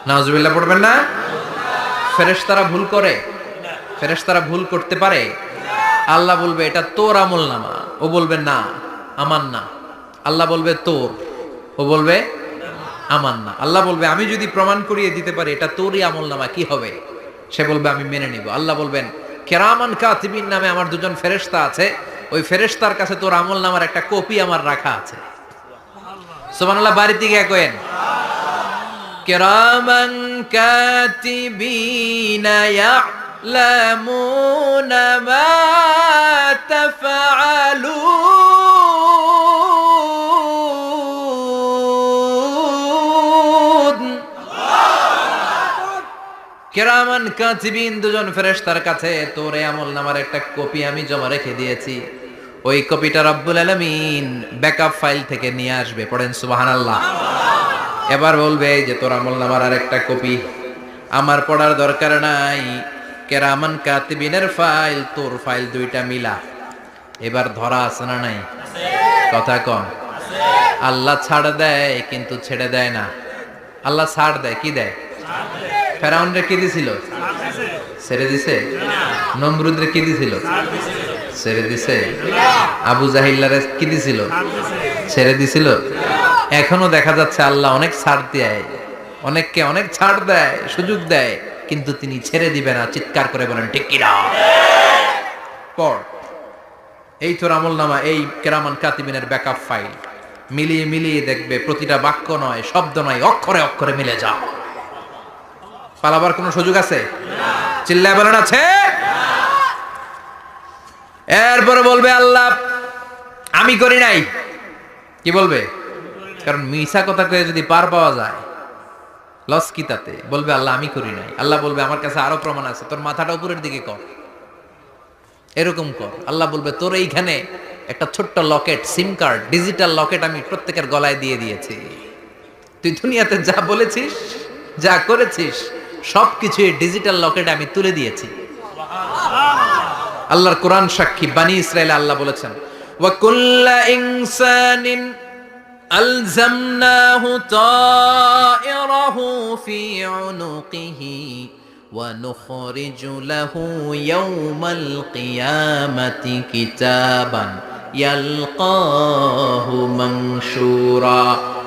নাউজুবিল্লাহ পড়বেন না? ফেরেশতারা ভুল করে? ফেরেশতারা ভুল করতে পারে? আল্লাহ বলবে এটা তোর আমলনামা, ও বলবে না আমার না। আল্লাহ বলবে তোর, ও বলবে আমার না। আল্লাহ বলবে আমি যদি প্রমাণ করিয়ে দিতে পারি এটা তোরই আমলনামা, কি হবে? সে বলবে আমি মেনে নিব। আল্লাহ বলবেন কিরামান কাতিবিন নামে আমার দুজন ফেরেশতা আছে, ওই ফেরেশতার কাছে তোর আমলনামার একটা কপি আমার রাখা আছে। সুবহানাল্লাহ। বাড়িতে গিয়ে কইেন কিরামান কাতিবিনা ইয়ালামুনা মা তাফআলুন। কিরামান কাতিবিন দুজন ফেরেশতার কাছে তোর এই আমলনামার একটা কপি আমি জমা রেখে দিয়েছি। ওই কপিটা রব্বুল আলামিন ব্যাকআপ ফাইল থেকে নিয়ে আসবে। পড়েন সুবহানাল্লাহ। এবার বলবে যে তোর আমলনামার আরেকটা কপি আমার পড়ার দরকার নাই, কিরামান কাতিবিনের ফাইল তোর ফাইল দুইটা মিলা। এবার ধরা আছে না নাই? কথা কম। আল্লাহ ছাড় দেয় কিন্তু ছেড়ে দেয় না। আল্লাহ ছাড় দেয়, কি দেয়? ফেরাউনরে কি দিছিল? ছেড়ে দিছে। নমরুদরে কি দিছিল? ছেড়ে দিছে। আবু জাহিল্লারে কি দিছিল? ছেড়ে দিছিল। এখনো দেখা যাচ্ছে আল্লাহ অনেক ছাড় দেয়, অনেককে অনেক ছাড় দেয়, সুযোগ দেয়, কিন্তু তিনি ছেড়ে দিবে না। চিৎকার করে বলেন ঠিক কিনা? পড় এই তোর আমলনামা, এই কিরামান কাতিবিনের ব্যাকআপ ফাইল মিলিয়ে মিলিয়ে দেখবে প্রতিটা বাক্য নয়, শব্দ নয়, অক্ষরে অক্ষরে মিলে যাও। পালাবার কোনো সুযোগ আছে? চিল্লায় বলেন আছে? এরপরে বলবে আল্লাহ আমি করি নাই। কি বলবে? কারণ মিছা কথা কয়ে যদি পার পাওয়া যায় লস কি তাতে? বলবে আল্লাহ আমি করি নাই। আল্লাহ বলবে আমার কাছে আরো প্রমাণ আছে, তোর মাথাটা উপরের দিকে কর, এরকম কর। আল্লাহ বলবে তোর এইখানে একটা ছোট্ট লকেট, সিম কার্ড, ডিজিটাল লকেট আমি প্রত্যেকের গলায় দিয়ে দিয়েছি। তুই দুনিয়াতে যা বলেছিস, যা করেছিস সবকিছু এই ডিজিটাল লকেটে আমি তুলে দিয়েছি। আল্লাহর কোরআন সাক্ষী। বানি ইসরাইলে আল্লাহ বলেছেন ওয়া কুল্লা ইনসানিন আলজামনাহু তায়রাহু ফি উনুকিহি ওয়া নুখরিজু লাহু ইয়াওমাল কিয়ামাতি কিতাবান ইয়ালকাহু মানশুরা।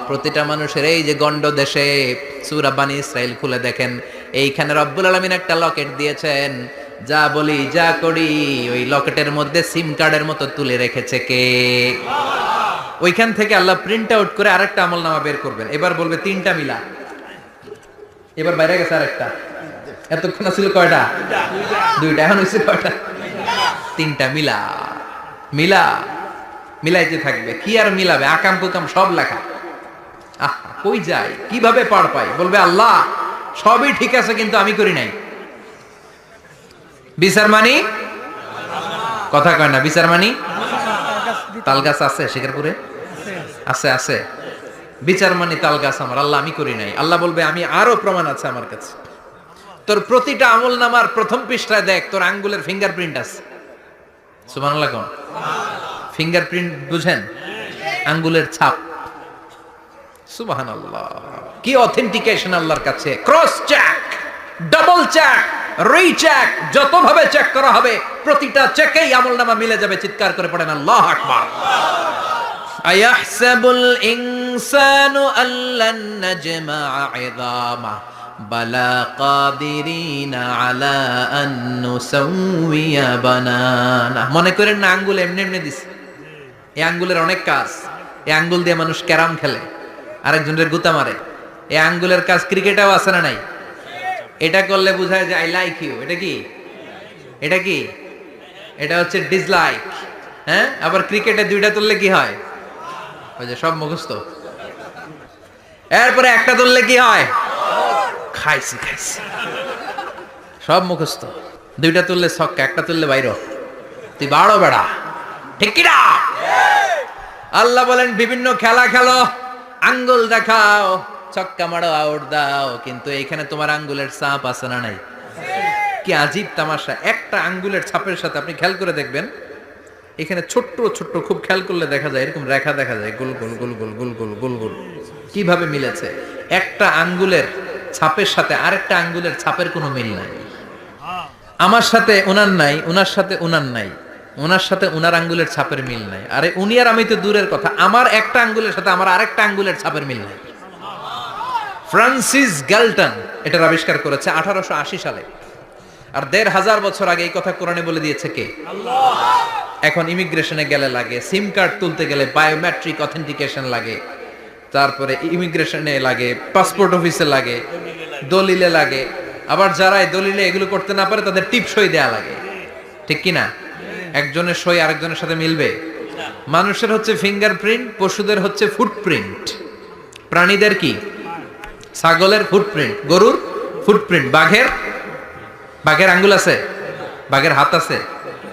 প্রতিটা মানুষের এই যে গন্ড দেশে সূরা বানি ইসরাইল খুলে দেখেন, এইখানে রব্বুল আলামিন একটা লকেট দিয়েছেন। যা বলি যা করি ওই লকেটের মধ্যে সিম কার্ডের মতো তুলে রেখেছে কে? ওইখান থেকে আল্লাহ প্রিন্ট আউট করে আরেকটা আমলনামা বের করবেন। এবার বলবে তিনটা মিলা। এবার বাইরে গেছে আরেকটা। এতক্ষণ ছিল কয়টা? দুইটা। এখন হয়েছে কয়টা? তিনটা মিলা। মিলা, মিলাইতে থাকবে। কি আর মিলাবে, আকাম কুকাম সব লেখা। আহ, কই যায়, কিভাবে পার পাই? বলবে আল্লাহ সবই ঠিক আছে কিন্তু আমি করি নাই। বিচার মানি, কথা কয় না, বিচার মানি। তাল গাছ আছে শিকারপুরে? আছে, আছে। বিচার মানি তাল গাছ আমার, আল্লাহ আমি করি নাই। আল্লাহ বলবে আমি আরো প্রমাণ আছে আমার কাছে। তোর প্রতিটা আমল নামার প্রথম পৃষ্ঠায় দেখ, তোর আঙ্গুলের ফিঙ্গারপ্রিন্ট আছে। সুবহানাল্লাহ কোন? ফিঙ্গারপ্রিন্ট বুঝেন? আঙ্গুলের ছাপ। সুবহানাল্লাহ, কি অথেন্টিকেশন আল্লাহর কাছে। Cross check, double check, recheck, যতভাবে চেক করা হবে প্রতিটা চেকেই আমলনামা মিলে যাবে। চিৎকার করে পড়েন আল্লাহু আকবার। আয়াহসাবুল ইনসানু আল্লান নাজমা'a 'ইযামা বালা কাদিরিনা আলা আন নুসাউইয়া বানানা। মনে করেন না আঙ্গুল এমনি এমনি দিছে। এই আঙ্গুলের অনেক কাজ। এই আঙ্গুল দিয়ে মানুষ ক্যারাম খেলে, আরেকজনের গুতা মারে। এই আঙ্গুলের কাজ ক্রিকেটেও আছে না নাই? এটা করলে বোঝায় যে আই লাইক ইউ। এটা কি? এটা কি? এটা হচ্ছে ডিসলাইক। হ্যাঁ, আবার ক্রিকেটে দুইটা তুললে কি হয়? ওই যে সব মুখস্থ। এরপরে একটা তুললে কি হয়? খাইছি খাইছি, সব মুখস্থ। দুইটা তুললে ছক্কা, একটা তুললে বাইরে। তুই বাড়ো বেড়া, ঠিক কি না? আল্লাহ বলেন বিভিন্ন খেলা খেলো, আঙ্গুল দেখাও, ছক্কা মারো, আউট দাও, কিন্তু এখানে তোমার আঙ্গুলের ছাপ আছে না নাই? কি আজীব তামাশা। একটা আঙ্গুলের ছাপের সাথে আপনি খেয়াল করে দেখবেন, এখানে ছোট্ট ছোট্ট, খুব খেয়াল করলে দেখা যায় এরকম রেখা দেখা যায়, গোল গোল গোল গোল গোল গোল গোল গোল। কিভাবে মিলেছে? একটা আঙ্গুলের ছাপের সাথে আরেকটা আঙ্গুলের ছাপের কোনো মিল নাই। আমার সাথে ওনার নাই, ওনার সাথে ওনার নাই, ওনার সাথে ওনার আঙ্গুলের ছাপের মিল নাই। আরে উনি আর আমি তো দূরের কথা, আমার একটা আঙ্গুলের সাথে আমার আরেকটা আঙ্গুলের ছাপের মিল নাই। ফ্রান্সিস গ্যালটন এটার আবিষ্কার করেছে 1880 সালে। আর 1500 বছর আগে এই কথা কোরআনে বলে দিয়েছে কে? আল্লাহ। এখন ইমিগ্রেশনে গেলে লাগে, সিম কার্ড তুলতে গেলে বায়োমেট্রিক অথেন্টিকেশন লাগে, তারপরে ইমিগ্রেশনে লাগে, পাসপোর্ট অফিসে লাগে, দলিলে লাগে। আবার যারা এই দলিলে এগুলো করতে না পারে তাদের টিপ সই দেয়া লাগে, ঠিক কি না? একজনের সই আরেকজনের সাথে মিলবে? মানুষের হচ্ছে ফিঙ্গারপ্রিন্ট, পশুদের হচ্ছে ফুটপ্রিন্ট। প্রাণীদের কি? ছাগলের ফুটপ্রিন্ট, গরুর ফুটপ্রিন্ট, বাঘের আঙ্গুল আছে, বাঘের হাত আছে,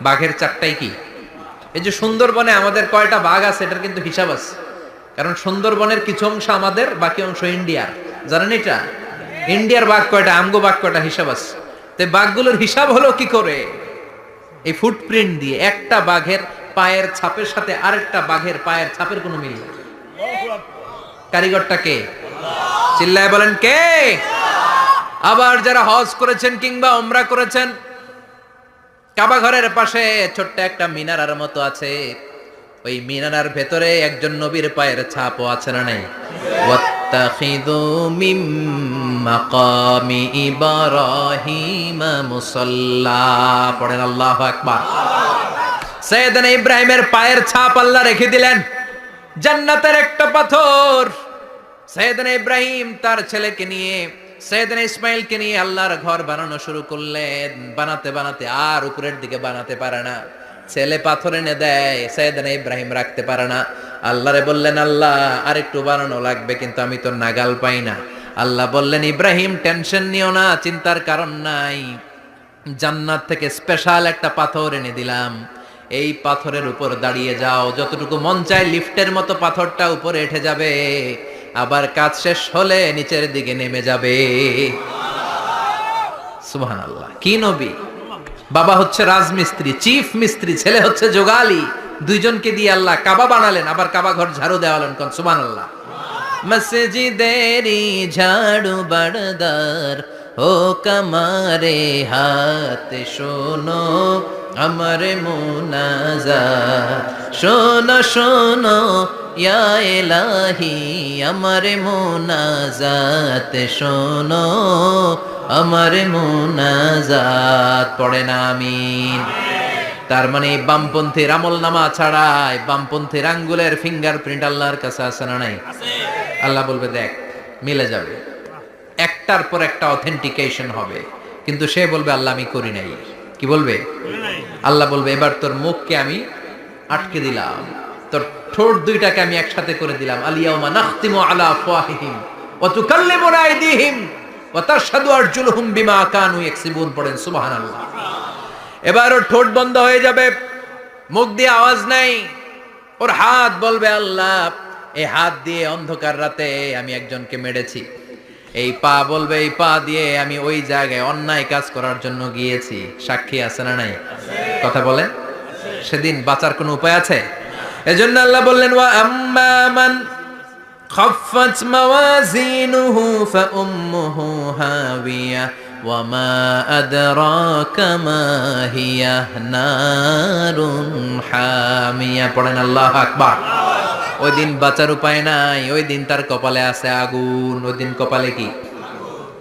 বাঘের চারটাই কি? এই যে সুন্দরবনে আমাদের কয়টা বাঘ আছে এটার কিন্তু হিসাব আছে। কারণ সুন্দরবনের কিছু অংশ আমাদের, বাকি অংশ ইন্ডিয়ার। জানেন এটা? ইন্ডিয়ার বাঘ কয়টা, আমগো বাঘ কয়টা, হিসাব আছে। তো বাঘগুলোর হিসাব হলো কি করে? এই ফুটপ্রিন্ট দিয়ে। একটা বাঘের পায়ের ছাপের সাথে আরেকটা বাঘের পায়ের ছাপের কোনো মিল নেই। কারিগরটা কে? চিল্লায় বলেন কে? আবার যারা হজ করেছেন কিংবা উমরা করেছেন, কাবা ঘরের পাশে ছোট্ট একটা মিনারার মতো আছে। ওই মিনারার ভেতরে একজন নবীর পায়ের ছাপও আছে না নাই? ওয়াত্তাখিযু মিম মাকামি ইব্রাহিম মুসাল্লা। পড়েন আল্লাহু আকবার। সাইয়েদনা ইব্রাহিমের পায়ের ছাপ আল্লাহ রেখে দিলেন জান্নাতের একটা পাথর। সাইয়েদনা ইব্রাহিম তার ছেলেকে নিয়ে, সাইয়েদনা ইসমাইলকে নিয়ে আল্লাহর ঘর বানানো শুরু করলেন। বানাতে বানাতে আর উপরের দিকে বানাতে পারে না, ছেলে পাথর এনে দেয়, সাইয়েদনা ইব্রাহিম রাখতে পারে না। আল্লাহরে বললেন আল্লাহ আর একটু বানানো লাগবে, কিন্তু আমি তো নাগাল পাই না। আল্লাহ বললেন ইব্রাহিম টেনশন নিও না, চিন্তার কারণ নাই, জান্নাত থেকে স্পেশাল একটা পাথর এনে দিলাম, এই পাথরের উপর দাঁড়িয়ে যাও, যতটুকু মন চায় লিফটের মতো পাথরটা উপরে উঠে যাবে, আবার কাজ শেষ হলে নিচের দিকে নেমে যাবে। সুবহানাল্লাহ। কি নবী! বাবা হচ্ছে রাজমিস্ত্রি, চিফ মিস্ত্রি, ছেলে হচ্ছে যোগালী। দুইজনকে দিয়ে আল্লাহ কাবা বানালেন, আবার কাবা ঘর ঝাড়ু দেওয়ালেন। কোন সুবহানাল্লাহ। মসজিদেরি ঝাড়ু বারদার ও কামারে হাত, শোনো আমার মুনাজাত, শোনো শোনো ইয়া ইলাহি আমার মুনাজাত, শোনো আমার মুনাজাত। পড়েন আমিন। তার মানে বামপন্থীর আমল নামা ছাড়াই বামপন্থীর আঙ্গুলের ফিঙ্গারপ্রিন্ট আল্লাহর কাছে আছে না নাই? আল্লাহ বলবে দেখ মিলে যাবে, একটার পর একটা অথেন্টিকেশন হবে, কিন্তু সে বলবে আল্লাহ আমি করি নাই। কি বলবে? আল্লাহ বলবে এবার তোর মুখকে আমি আটকে দিলাম, তোর ঠোঁট দুইটাকে আমি একসাথে করে দিলাম। আলিয়াউমা নাখতিমু আলা আফওয়াহিহিম ওয়া তুকাল্লিমুনা আইদিহিম ওয়া তাশহাদু আরজুলুহুম বিমা কানু ইয়াকসিবুন। পড়েন সুবহানাল্লাহ। এবার ওর ঠোঁট বন্ধ হয়ে যাবে, মুখ দিয়ে আওয়াজ নাই। ওর হাত বলবে, আল্লাহ এই হাত দিয়ে অন্ধকার রাতে আমি একজনকে মেরেছি। এই পা বলবে, এই পা দিয়ে আমি ওই জায়গায় অন্যায় কাজ করার জন্য গিয়েছি। সাক্ষী আছে না নাই? কথা বলেন। সেদিন বাঁচার কোনো উপায় আছে? এজন্য আল্লাহ বললেন, ওয়া আম্মা মান খাফফাত মাওয়াজিনুহু ফাউম্মুহু হাবিয়া ওয়া মা আদরাকা মা হিয়া নারুন হামিয়া। পড়েন আল্লাহু আকবার। ওই দিন বাঁচার উপায় নাই, ওই দিন তার কপালে আছে আগুন। ওই দিন কপালে কি?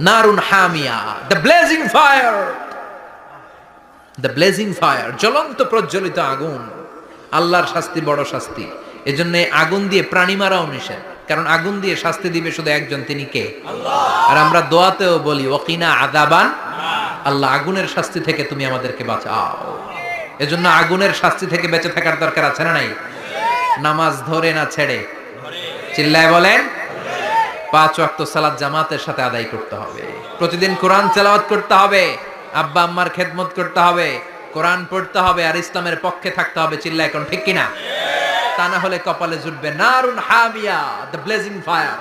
নারুন হামিয়া, the blazing fire, the blazing fire, জ্বলন্ত প্রজ্বলিত আগুন। আল্লাহর শাস্তি বড় শাস্তি। এজন্য আগুন দিয়ে প্রাণী মারাও নিষেধ, কারণ আগুন দিয়ে শাস্তি দিবে শুধু একজন, তিনি কে? আল্লাহ। আর আমরা দোয়াতেও বলি, ওয়াকিনা আযাবান, আল্লাহ আগুনের শাস্তি থেকে তুমি আমাদেরকে বাঁচাও। এজন্য আগুনের শাস্তি থেকে বেঁচে থাকার দরকার আছে না নাই? নামাজ ধরে না ছেড়ে? চিল্লায় বলেন। 5 ওয়াক্ত সালাত জামাতের সাথে আদায় করতে হবে। প্রতিদিন কোরআন তেলাওয়াত করতে হবে, আব্বা আম্মার খেদমত করতে হবে, কোরআন পড়তে হবে, আর ইসলামের পক্ষে থাকতে হবে। চিল্লায় কোন ঠিক কিনা? তা না হলে কপালে জুটবে নারুন হামিয়া, দ্য ব্লেজিং ফায়ার।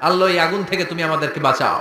আল্লাহ এই আগুন থেকে তুমি আমাদেরকে বাঁচাও।